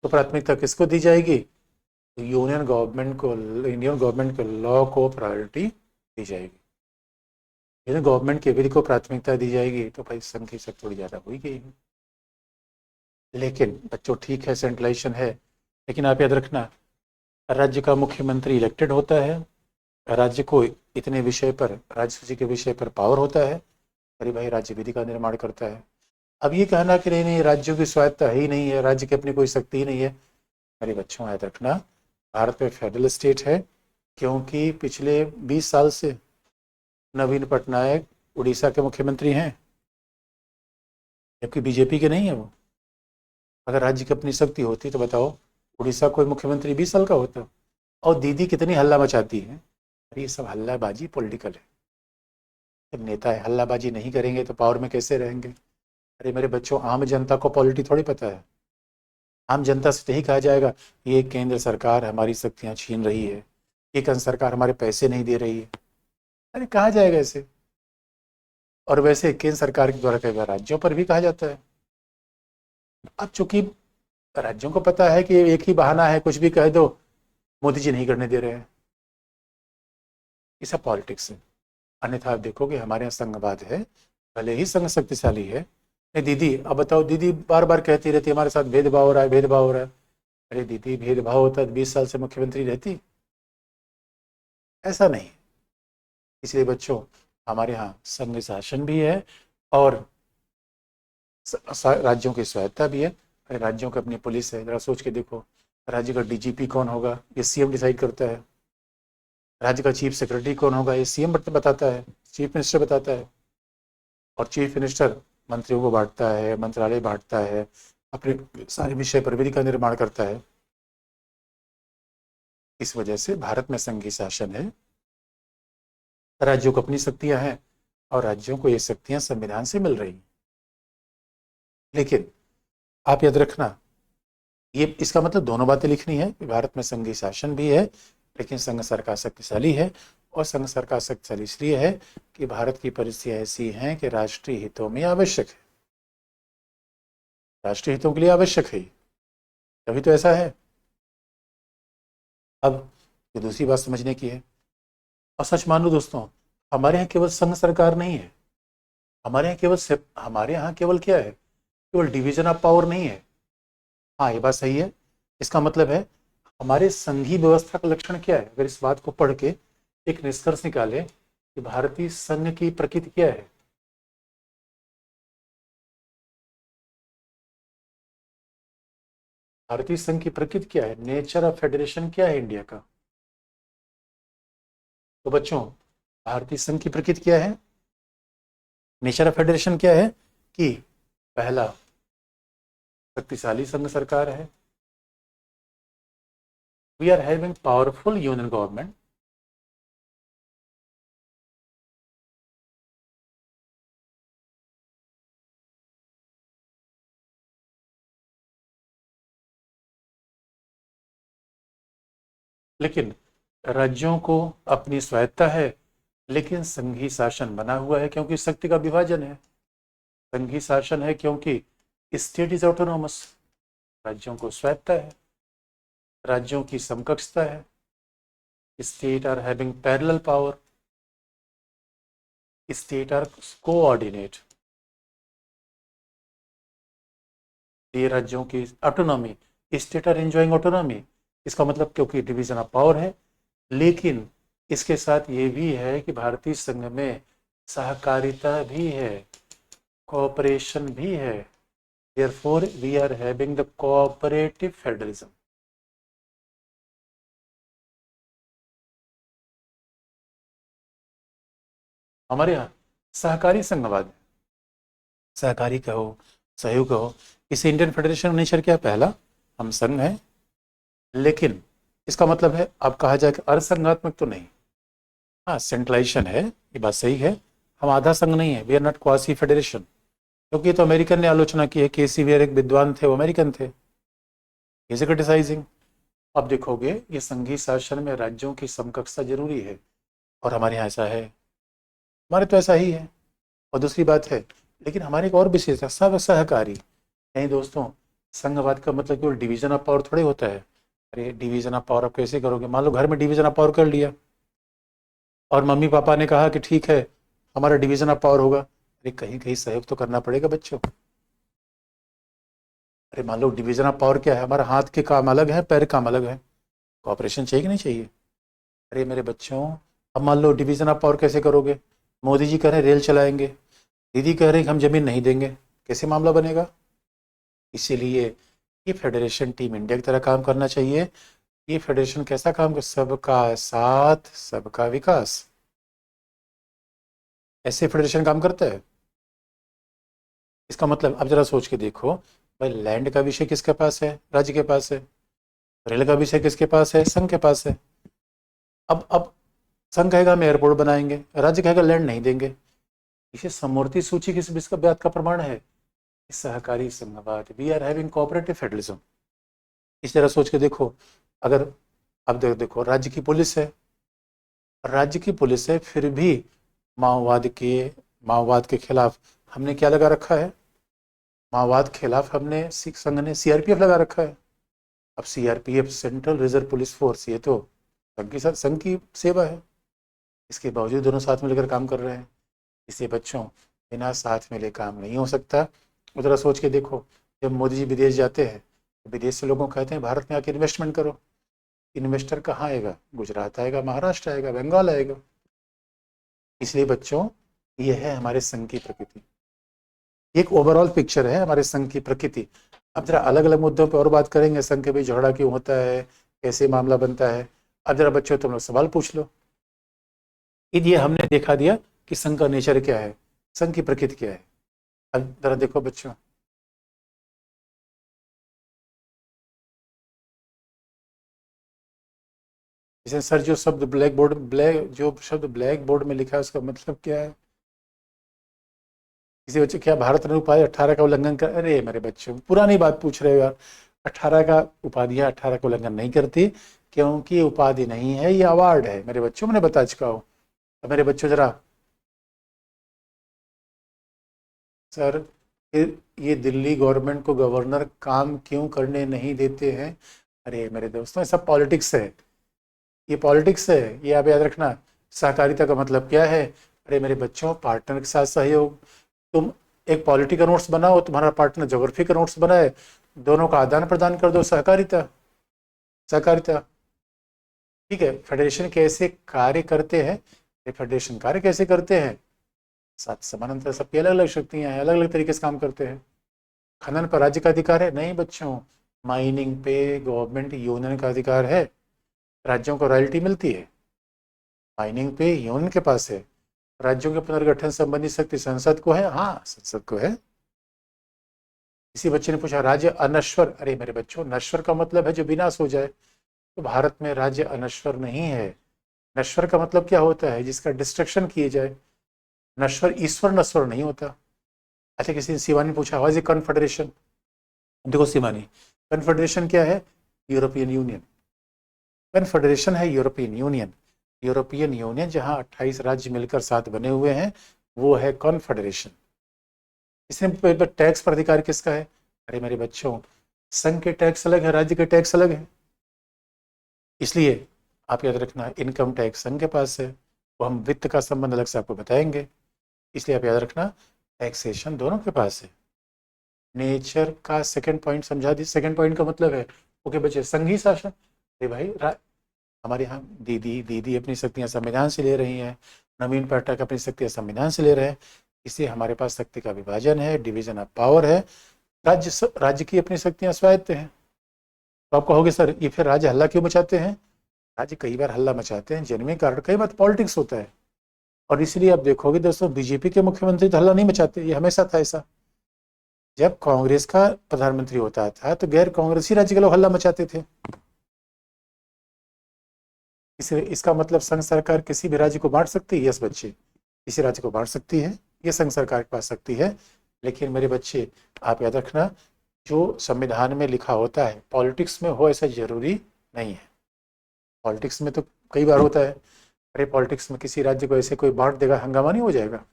तो प्राथमिकता किसको दी जाएगी? यूनियन गवर्नमेंट को, इंडियन गवर्नमेंट के लॉ को प्रायोरिटी दी जाएगी। यदि गवर्नमेंट की विधि को प्राथमिकता दी जाएगी तो भाई संघ की शक्ति थोड़ी ज़्यादा हुई गई है। लेकिन बच्चों ठीक है, सेंट्रलाइजेशन है, लेकिन आप याद रखना राज्य का मुख्यमंत्री इलेक्टेड होता है, राज्य को इतने विषय पर, राज्य सूची के विषय पर पावर होता है, अरे भाई राज्य विधि का निर्माण करता है। अब ये कहना कि नहीं नहीं राज्यों की स्वायत्ता है ही नहीं है, राज्य की अपनी कोई शक्ति ही नहीं है, अरे बच्चों याद रखना भारत में फेडरल स्टेट है, क्योंकि पिछले 20 साल से नवीन पटनायक उड़ीसा के मुख्यमंत्री हैं, जबकि बीजेपी के नहीं है वो। अगर राज्य की अपनी शक्ति होती तो बताओ उड़ीसा कोई मुख्यमंत्री 20 साल का होता? और दीदी कितनी हल्ला मचाती है, अरे ये सब हल्लाबाजी पॉलिटिकल है। जब नेता है हल्लाबाजी नहीं करेंगे तो पावर में कैसे रहेंगे? अरे मेरे बच्चों आम जनता को पॉलिटी थोड़ी पता है। आम जनता से यही कहा जाएगा ये केंद्र सरकार हमारी शक्तियां छीन रही है, ये केंद्र सरकार हमारे पैसे नहीं दे रही है, अरे कहा जाएगा ऐसे। और वैसे केंद्र सरकार के द्वारा कई बार राज्यों पर भी कहा जाता है। अब चूंकि राज्यों को पता है कि एक ही बहाना है, कुछ भी कह दो, मोदी जी नहीं करने दे रहे हैं, ये सब पॉलिटिक्स है। अन्यथा आप देखोगे हमारे यहाँ संघवाद है, भले ही संघ शक्तिशाली है। नहीं दीदी अब बताओ, दीदी बार बार कहती रहती है हमारे साथ भेदभाव हो रहा है, भेदभाव हो रहा है। अरे दीदी भेदभाव होता तो 20 साल से मुख्यमंत्री रहती? ऐसा नहीं। इसलिए बच्चों हमारे यहाँ संघ शासन भी है और राज्यों की स्वायत्ता भी है। अरे राज्यों की अपनी पुलिस है, जरा सोच के देखो, राज्य का डीजीपी कौन होगा ये सीएम डिसाइड करता है, राज्य का चीफ सेक्रेटरी कौन होगा ये सीएम बताता है, चीफ मिनिस्टर बताता है। और चीफ मिनिस्टर मंत्रियों को बांटता है, मंत्रालय बांटता है, अपने सारे विषय पर विधि का निर्माण करता है। इस वजह से भारत में संघीय शासन है, राज्यों को अपनी शक्तियां हैं और राज्यों को ये शक्तियां संविधान से मिल रही हैं। लेकिन आप याद रखना ये इसका मतलब दोनों बातें लिखनी है कि भारत में संघीय शासन भी है, लेकिन संघ सरकार शक्तिशाली है। और संघ सरकार शक्तिशाली इसलिए है कि भारत की परिस्थितियां ऐसी हैं कि राष्ट्रीय हितों में आवश्यक है, राष्ट्रीय हितों के लिए आवश्यक है, तभी तो ऐसा है। अब ये दूसरी बात समझने की है। और सच मान लो दोस्तों, हमारे यहाँ केवल संघ सरकार नहीं है, हमारे यहाँ केवल क्या है, केवल डिवीजन ऑफ पावर नहीं है। हाँ ये बात सही है। इसका मतलब है हमारे संघीय व्यवस्था का लक्षण क्या है? अगर इस बात को पढ़ के एक निष्कर्ष निकाले कि भारतीय संघ की प्रकृति क्या है, भारतीय संघ की प्रकृति क्या है, नेचर ऑफ फेडरेशन क्या है इंडिया का? तो बच्चों भारतीय संघ की प्रकृति क्या है, नेचर ऑफ फेडरेशन क्या है? कि पहला शक्तिशाली संघ सरकार है, we are having powerful union government, लेकिन राज्यों को अपनी स्वायत्ता है, लेकिन संघीय शासन बना हुआ है क्योंकि शक्ति का विभाजन है। संघीय शासन है क्योंकि स्टेट इज ऑटोनोमस, राज्यों को स्वायत्ता है, राज्यों की समकक्षता है, state are having parallel power, state are coordinate. ये राज्यों की autonomy, state are enjoying autonomy, इसका मतलब क्योंकि डिवीजन ऑफ पावर है। लेकिन इसके साथ ये भी है कि भारतीय संघ में सहकारिता भी है, कोऑपरेशन भी है, therefore we are having the cooperative federalism। हमारे यहाँ सहकारी संघवाद है, सहकारी कहो सहयोग कहो, इसे इंडियन फेडरेशन नेचर क्या पहला हम संघ है, लेकिन इसका मतलब है अब कहा जाए कि अर्धसंघात्मक तो नहीं। हाँ सेंट्रलाइजेशन है, ये बात सही है, हम आधा संघ नहीं है, we are not quasi federation, क्योंकि तो अमेरिकन ने आलोचना की है, केसी वेयर एक विद्वान थे, वो अमेरिकन थे, इज क्रिटिसाइजिंग। अब देखोगे ये संघीय शासन में राज्यों की समकक्षता जरूरी है, और हमारे यहाँ ऐसा है, हमारे तो ऐसा ही है। और दूसरी बात है, लेकिन हमारी एक और विशेषता, सब सहकारी। नहीं दोस्तों, संघवाद का मतलब केवल डिवीजन ऑफ पावर थोड़े होता है। अरे डिवीजन ऑफ पावर आप कैसे करोगे? मान लो घर में डिवीजन ऑफ पावर कर लिया, और मम्मी पापा ने कहा कि ठीक है हमारा डिवीजन ऑफ पावर होगा, अरे कहीं कहीं सहयोग तो करना पड़ेगा बच्चों। अरे मान लो डिवीजन ऑफ पावर क्या है, हमारा हाथ के काम अलग है, पैर काम अलग है, कॉपरेशन चाहिए कि नहीं चाहिए? अरे मेरे बच्चों, अब मान लो डिवीजन ऑफ पावर कैसे करोगे? मोदी जी कह रहे हैं रेल चलाएंगे, दीदी कह रहे हैं कि हम जमीन नहीं देंगे, कैसे मामला बनेगा? इसीलिए ये फेडरेशन टीम इंडिया की तरह काम करना चाहिए। ये फेडरेशन कैसा काम कर, सबका साथ सबका विकास, ऐसे फेडरेशन काम करता है। इसका मतलब अब जरा सोच के देखो, भाई लैंड का विषय किसके पास है? राज्य के पास है। रेल का विषय किसके पास है? संघ के पास है। अब संघ कहेगा हम एयरपोर्ट बनाएंगे, राज्य कहेगा लैंड नहीं देंगे। इसे समवर्ती सूची किस इसका बात का प्रमाण है? सहकारी संघवाद, we are having cooperative federalism. इस तरह सोच के देखो, अगर अब देखो राज्य की पुलिस है, राज्य की पुलिस है, फिर भी माओवाद के खिलाफ हमने क्या लगा रखा है? माओवाद के खिलाफ हमने संघ ने सीआरपीएफ लगा रखा है। अब CRPF central reserve police force, ये तो संघ के साथ संघ की सेवा है, इसके बावजूद दोनों साथ मिलकर काम कर रहे हैं। इससे बच्चों, बिना साथ मिले काम नहीं हो सकता। उधर सोच के देखो, जब मोदी जी विदेश जाते हैं तो विदेश से लोगों को कहते हैं भारत में आके इन्वेस्टमेंट करो, इन्वेस्टर कहाँ आएगा? गुजरात आएगा, महाराष्ट्र आएगा, बंगाल आएगा। इसलिए बच्चों, ये है हमारे संघ की प्रकृति, एक ओवरऑल पिक्चर है हमारे संघ की प्रकृति। अब जरा अलग अलग मुद्दों पर और बात करेंगे, संघ के बीच झगड़ा क्यों होता है, कैसे मामला बनता है। अब जरा बच्चों तुम लोग सवाल पूछ लो। ये हमने देखा दिया कि संघ का नेचर क्या है, संघ की प्रकृति क्या है। अब जरा देखो बच्चों, जैसे सर जो शब्द ब्लैक बोर्ड में लिखा है उसका मतलब क्या है? किसी बच्चे क्या भारत रत्न उपाधि 18 का उल्लंघन कर? अरे मेरे बच्चों, पुरानी बात पूछ रहे हो यार। 18 का उपाधियां 18 का उल्लंघन नहीं करती, क्योंकि उपाधि नहीं है, ये अवार्ड है मेरे बच्चों, मैंने बता चुका हूँ। अब मेरे बच्चों जरा, सर ये दिल्ली गवर्नमेंट को गवर्नर काम क्यों करने नहीं देते हैं? अरे मेरे दोस्तों, ये सब पॉलिटिक्स है, ये पॉलिटिक्स है, ये आप याद रखना। सहकारिता का मतलब क्या है? अरे मेरे बच्चों, पार्टनर के साथ सहयोग। तुम एक पॉलिटी का नोट्स बनाओ, तुम्हारा पार्टनर ज्योग्राफी का नोट्स बनाए, दोनों का आदान प्रदान कर दो, सहकारिता। सहकारिता, ठीक है। फेडरेशन कैसे कार्य करते हैं? ये फेडरेशन कार्य कैसे करते हैं? साथ समानांतर सबकी अलग अलग शक्तियां हैं, अलग अलग तरीके से काम करते हैं। खनन पर राज्य का अधिकार है? नहीं बच्चों, माइनिंग पे गवर्नमेंट यूनियन का अधिकार है, राज्यों को रॉयल्टी मिलती है। माइनिंग पे यूनियन के पास है, राज्यों के पुनर्गठन संबंधी शक्ति संसद को है, हाँ संसद को है। किसी बच्चे ने पूछा राज्य अनश्वर, अरे मेरे बच्चों, नश्वर का मतलब है जो विनाश हो जाए, तो भारत में राज्य अनश्वर नहीं है। नश्वर का मतलब क्या होता है? जिसका डिस्ट्रक्शन किए जाए। नश्वर ईश्वर नश्वर नहीं होता। अच्छा, किसी ने शिवानी पूछा हाउ इज ए कन्फेडरेशन? देखो शिवानी, कन्फेडरेशन क्या है? European union. कन्फेडरेशन है यूरोपियन यूनियन। यूरोपियन यूनियन जहां 28 राज्य मिलकर साथ बने हुए हैं, वो है कॉन्फेडरेशन। इसमें टैक्स पर अधिकार किसका है? अरे मेरे बच्चों, संघ के टैक्स अलग है, राज्य के टैक्स अलग है। इसलिए आप याद रखना, इनकम टैक्स संघ के पास है, वो हम वित्त का संबंध अलग से आपको बताएंगे। इसलिए आप याद रखना, टैक्सेशन दोनों के पास है। नेचर का सेकंड पॉइंट समझा दी। सेकंड पॉइंट का मतलब है, ओके बच्चे, संघीय शासन। अरे भाई, हमारे यहाँ दीदी दीदी अपनी शक्तियाँ संविधान से ले रही हैं, नवीन पाठक अपनी शक्तियाँ संविधान से ले रहे हैं। इसलिए हमारे पास शक्ति का विभाजन है, डिवीजन ऑफ पावर है। राज्य की अपनी शक्तियाँ स्वायत्त हैं। तो आप कहोगे सर ये फिर राज्य हल्ला क्यों मचाते हैं? राज्य कई बार हल्ला मचाते हैं जेन्युइन कारण, कई बार पॉलिटिक्स होता है। और इसलिए आप देखोगे दोस्तों, बीजेपी के मुख्यमंत्री तो हल्ला नहीं मचाते, ये हमेशा था ऐसा। जब कांग्रेस का प्रधानमंत्री होता था तो गैर कांग्रेसी राज्य के लोग हल्ला मचाते थे। इसका मतलब संघ सरकार किसी भी राज्य को बांट सकती है? यस बच्चे, किसी राज्य को बांट सकती है, ये संघ सरकार के पास सकती है। लेकिन मेरे बच्चे, आप याद रखना, जो संविधान में लिखा होता है पॉलिटिक्स में हो ऐसा जरूरी नहीं है। पॉलिटिक्स में तो कई बार होता है, अरे पॉलिटिक्स में किसी राज्य को ऐसे कोई बांट देगा, हंगामा नहीं हो जाएगा।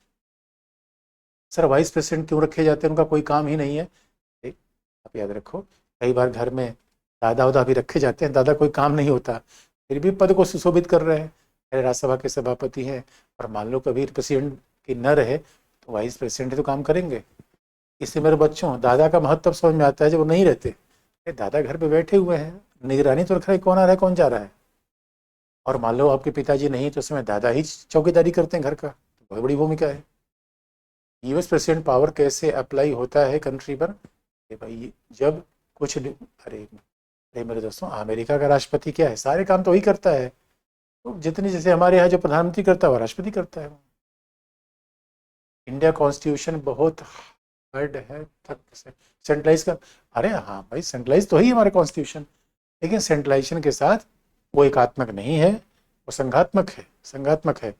सर वाइस प्रेसिडेंट क्यों रखे जाते हैं, उनका कोई काम ही नहीं है। आप याद रखो, कई बार घर में दादा उदा भी रखे जाते हैं, दादा कोई काम नहीं होता, फिर भी पद को सुशोभित कर रहे हैं। अरे राज्यसभा के सभापति हैं, और मान लो कभी प्रेसिडेंट की न रहे तो वाइस प्रेसिडेंट तो काम करेंगे। इससे मेरे बच्चों, दादा का महत्व समझ में आता है जब वो नहीं रहते। दादा घर पे बैठे हुए हैं, निगरानी तो रख रहे, कौन आ रहा है कौन जा रहा है। और मान लो आपके पिताजी नहीं तो उसमें दादा ही चौकीदारी करते हैं घर का, तो बहुत बड़ी भूमिका है। यूएस प्रेसिडेंट पावर कैसे अप्लाई होता है कंट्री पर, भाई जब कुछ अरे मेरे दोस्तों, अमेरिका का राष्ट्रपति क्या है, सारे काम तो वही करता है। तो जितनी, जैसे हमारे यहाँ जो प्रधानमंत्री करता है वो राष्ट्रपति करता है। इंडिया कॉन्स्टिट्यूशन बहुत हार्ड है, सेंट्रलाइज का। अरे हाँ भाई, सेंट्रलाइज तो ही हमारे कॉन्स्टिट्यूशन, लेकिन सेंट्रलाइजेशन के साथ वो एकात्मक नहीं है, वो संघात्मक है, संघात्मक है।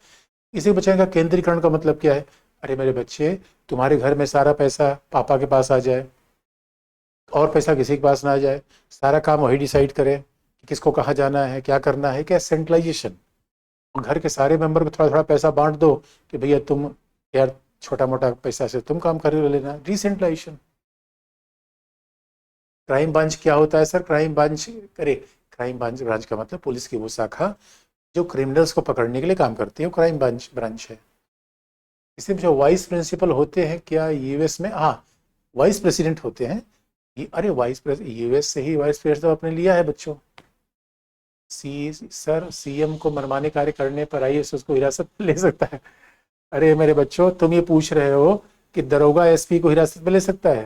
इसी बच्चे का केंद्रीकरण का मतलब क्या है, अरे मेरे बच्चे, तुम्हारे घर में सारा पैसा पापा के पास आ जाए और पैसा किसी के पास ना आ जाए, सारा काम वही डिसाइड करे कि किसको कहाँ जाना है, क्या करना है, क्या सेंट्रलाइजेशन। घर के सारे मेंबर को थोड़ा थोड़ा पैसा बांट दो कि भैया तुम यार छोटा मोटा पैसा से तुम काम कर लेना, डिसेंट्रलाइजेशन। क्राइम ब्रांच क्या होता है सर, क्राइम ब्रांच, करे क्राइम ब्रांच का मतलब पुलिस की वो शाखा जो क्रिमिनल्स को पकड़ने के लिए काम करती है, वो क्राइम ब्रांच है। इसमें जो वाइस प्रिंसिपल होते हैं क्या यूएस में, हाँ वाइस प्रेसिडेंट होते हैं। अरे वाइस प्रेसिडेंट यूएस से ही वाइस प्रेसिडेंट तो आपने लिया है बच्चों। सर सीएम को मनमाने कार्य करने पर आईएएस उसको हिरासत में ले सकता है। अरे मेरे बच्चों, तुम ये पूछ रहे हो कि दरोगा एसपी को हिरासत में ले सकता है।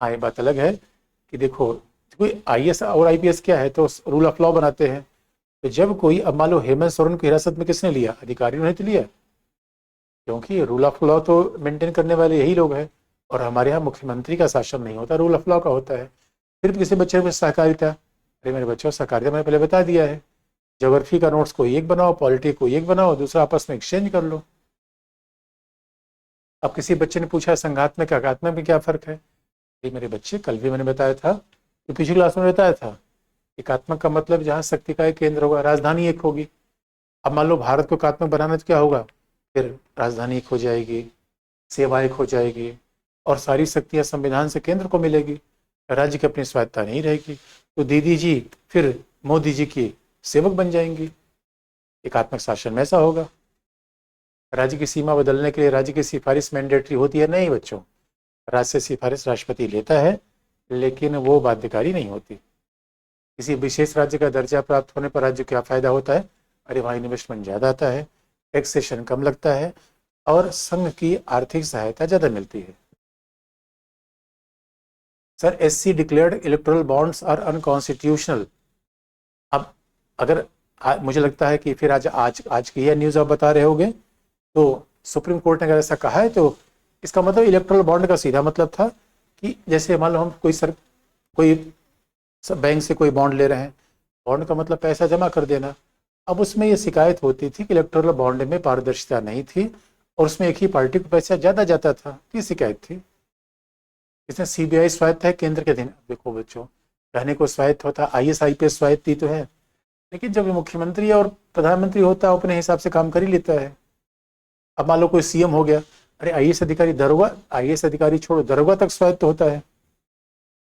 हाँ, ये बात अलग है कि देखो, कोई आईएएस और आईपीएस क्या है, तो रूल ऑफ लॉ बनाते हैं। तो जब कोई, अब मान लो हेमंत सोरेन को हिरासत में किसने लिया, अधिकारियों ने तो लिया, क्योंकि रूल ऑफ लॉ तो मेंटेन करने वाले यही लोग हैं। और हमारे यहाँ मुख्यमंत्री का शासन नहीं होता, रूल ऑफ लॉ का होता है। फिर किसी बच्चे में सहकारिता, अरे मेरे बच्चों, सहकारिता मैंने पहले बता दिया है, ज्योग्राफी का नोट्स कोई एक बनाओ, पॉलिटी कोई एक बनाओ, दूसरा आपस में एक्सचेंज कर लो। अब किसी बच्चे ने पूछा संघात्मक एकात्मक में क्या फर्क है, ये मेरे बच्चे कल भी मैंने बताया था, तो पिछली क्लास में बताया था। एकात्मक का मतलब जहाँ शक्ति का एक केंद्र होगा, राजधानी एक होगी। अब मान लो भारत को एकात्मक बनाना तो क्या होगा, फिर राजधानी एक हो जाएगी, सेवा एक हो जाएगी, और सारी शक्तियाँ संविधान से केंद्र को मिलेगी, राज्य की अपनी स्वायत्ता नहीं रहेगी। तो दीदी जी फिर मोदी जी की सेवक बन जाएंगी। एकात्मक शासन में ऐसा होगा। राज्य की सीमा बदलने के लिए राज्य की सिफारिश मैंडेटरी होती है, नहीं बच्चों, राज्य से सिफारिश राष्ट्रपति लेता है, लेकिन वो बाध्यकारी नहीं होती। किसी विशेष राज्य का दर्जा प्राप्त होने पर राज्य को क्या फायदा होता है, अरे वहाँ इन्वेस्टमेंट ज़्यादा आता है, टैक्सेशन कम लगता है, और संघ की आर्थिक सहायता ज़्यादा मिलती है। Sir SC declared electoral bonds are unconstitutional. अब अगर मुझे लगता है कि फिर आज की यह न्यूज़ आप बता रहे होगे, तो सुप्रीम कोर्ट ने अगर ऐसा कहा है तो इसका मतलब इलेक्टोरल बॉन्ड का सीधा मतलब था कि जैसे मान लो हम कोई बैंक से कोई बॉन्ड ले रहे हैं, बॉन्ड का मतलब पैसा जमा कर देना। अब उसमें ये शिकायत होती थी कि इलेक्टोरल बॉन्ड में पारदर्शिता नहीं थी और उसमें एक ही पार्टी को पैसा ज़्यादा जाता था, ये शिकायत थी। इसमें सीबीआई स्वायत्त है, केंद्र के अधीन। देखो बच्चों, कहने को स्वायत्त होता, आईएएस आईपीएस स्वायत्त ही तो है, लेकिन जब मुख्यमंत्री और प्रधानमंत्री होता है अपने हिसाब से काम कर ही लेता है। अब मान लो कोई सीएम हो गया, अरे आईएएस अधिकारी दरोगा, आईएएस अधिकारी छोड़ो, दरोगा तक स्वायत्त होता है,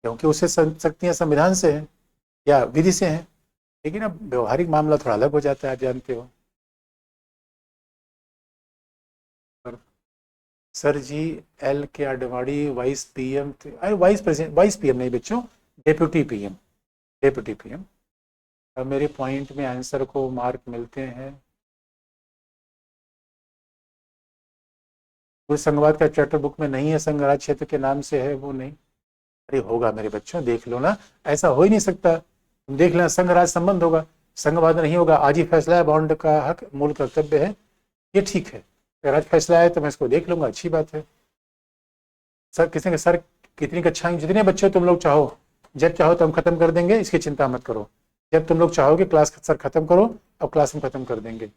क्योंकि उससे शक्तियां संविधान से हैं या विधि से हैं। लेकिन अब व्यवहारिक मामला थोड़ा अलग हो जाता है, आप जानते हो। सर जी एल के आडवाणी वाइस पीएम थे, अरे वाइस प्रेसिडेंट, वाइस पीएम नहीं बच्चों, डेप्यूटी पीएम, डेप्यूटी पीएम। अब मेरे पॉइंट में आंसर को मार्क मिलते हैं। कोई संघवाद का चैप्टर बुक में नहीं है, संघराज क्षेत्र के नाम से है वो नहीं। अरे होगा मेरे बच्चों, देख लो ना, ऐसा हो ही नहीं सकता। तुम देख लेना, संघ राज संबंध होगा, संघवाद नहीं होगा। आज ही फैसला है, बॉन्ड का हक मूल कर्तव्य है, ये ठीक है। अगर आज फैसला है तो मैं इसको देख लूंगा, अच्छी बात है। सर किसी ने, सर कितनी कक्षाएं, जितने बच्चे तुम लोग चाहो, जब चाहो तो हम खत्म कर देंगे, इसकी चिंता मत करो। जब तुम लोग चाहोगे क्लास सर खत्म करो, अब क्लास हम खत्म कर देंगे।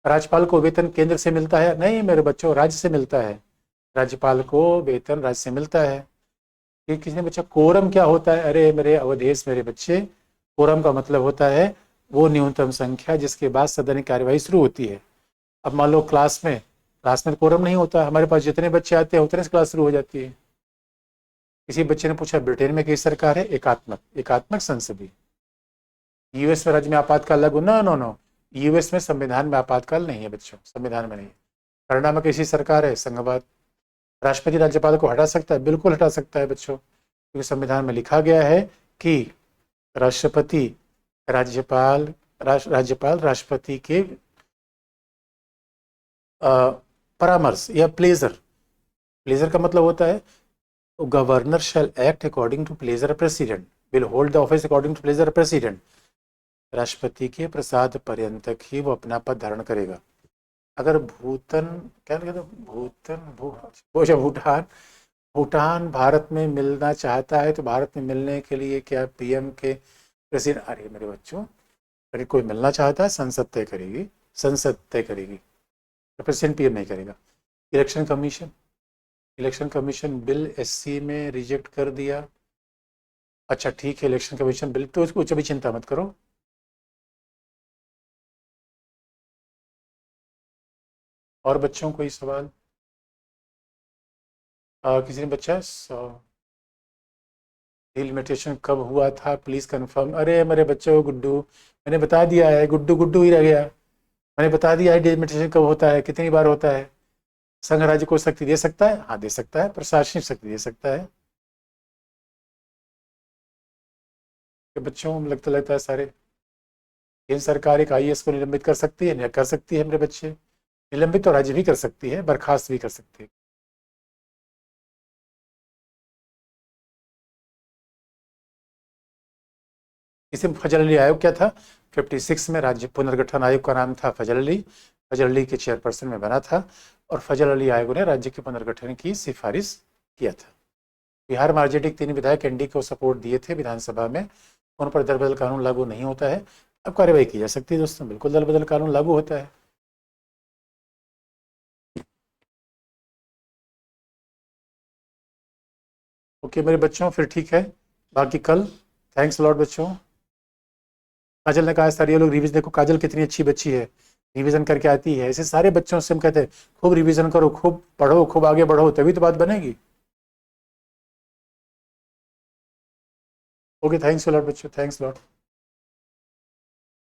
राज्यपाल को वेतन केंद्र से मिलता है? नहीं मेरे बच्चों, राज्य से मिलता है। राज्यपाल को वेतन राज्य से मिलता है। कि किसी ने बच्चा कोरम क्या होता है? अरे मेरे अवधेश मेरे बच्चे, कोरम का मतलब होता है वो न्यूनतम संख्या जिसके बाद सदन की कार्यवाही शुरू होती है। अब मान लो क्लास में कोरम नहीं होता, हमारे पास जितने बच्चे आते हैं उतने से क्लास शुरू हो जाती है। किसी बच्चे ने पूछा ब्रिटेन में कैसी सरकार है? एकात्मक, एकात्मक संसदीय। यूएस में राज्य में आपातकाल लागू? नो नो नो, यूएस में संविधान में आपातकाल नहीं है बच्चों, संविधान में नहीं है। कनाडा में कैसी सरकार है? संघवाद। राष्ट्रपति राज्यपाल को हटा सकता है? बिल्कुल हटा सकता है बच्चों, क्योंकि संविधान में लिखा गया है कि राष्ट्रपति राज्यपाल राज्यपाल राष्ट्रपति के परामर्श या प्लेजर, प्लेजर का मतलब होता है governor shall act according to pleasure president, will hold the office according to pleasure president. राष्ट्रपति के प्रसाद पर्यंतक ही वो अपना पद धारण करेगा। अगर भूतन क्या कहते भूटान भूटान भारत में मिलना चाहता है तो भारत में मिलने के लिए क्या पीएम के प्रेसिडेंट, अरे मेरे बच्चों, अगर कोई मिलना चाहता है संसद तय करेगी, संसद तय करेगी, प्रेसिडेंट पीएम नहीं करेगा। इलेक्शन कमीशन बिल एससी में रिजेक्ट कर दिया। अच्छा ठीक है, इलेक्शन कमीशन बिल तो उसको अभी चिंता मत करो। और बच्चों कोई सवाल? किसी ने बच्चा डिलिमिटेशन कब हुआ था प्लीज कंफर्म? अरे मेरे बच्चों गुड्डू, मैंने बता दिया है, गुड्डू गुड्डू ही रह गया। मैंने बता दिया है डिलिमिटेशन कब होता है, कितनी बार होता है। संघ राज्य को शक्ति दे सकता है? हाँ दे सकता है, प्रशासनिक शक्ति दे सकता है। कि बच्चों लगता है सारे केंद्र सरकार एक आईएएस को निलंबित कर सकती है, कर सकती है मेरे बच्चे। निलंबित तो राज्य भी कर सकती है, बर्खास्त भी कर सकती है। इसी फजल अली आयोग क्या था? 56 में राज्य पुनर्गठन आयोग का नाम था फजल अली। फजल अली के चेयरपर्सन में बना था और फजल अली आयोग ने राज्य के पुनर्गठन की सिफारिश किया था। बिहार में आरजेडी के 3 विधायक एनडी को सपोर्ट दिए थे विधानसभा में, उन पर दल बदल कानून लागू नहीं होता है। अब कार्रवाई की जा सकती है दोस्तों, बिल्कुल दल बदल कानून लागू होता है। ओके मेरे बच्चों, फिर ठीक है, बाकी कल। थैंक्स लॉट बच्चों। काजल ने कहा सर ये लोग रिवीजन, देखो काजल कितनी अच्छी बच्ची है, रिवीजन करके आती है। ऐसे सारे बच्चों से हम कहते हैं खूब रिवीजन करो, खूब पढ़ो, खूब आगे बढ़ो, तभी तो बात बनेगी। ओके थैंक्स लॉट बच्चों, थैंक्स लॉट।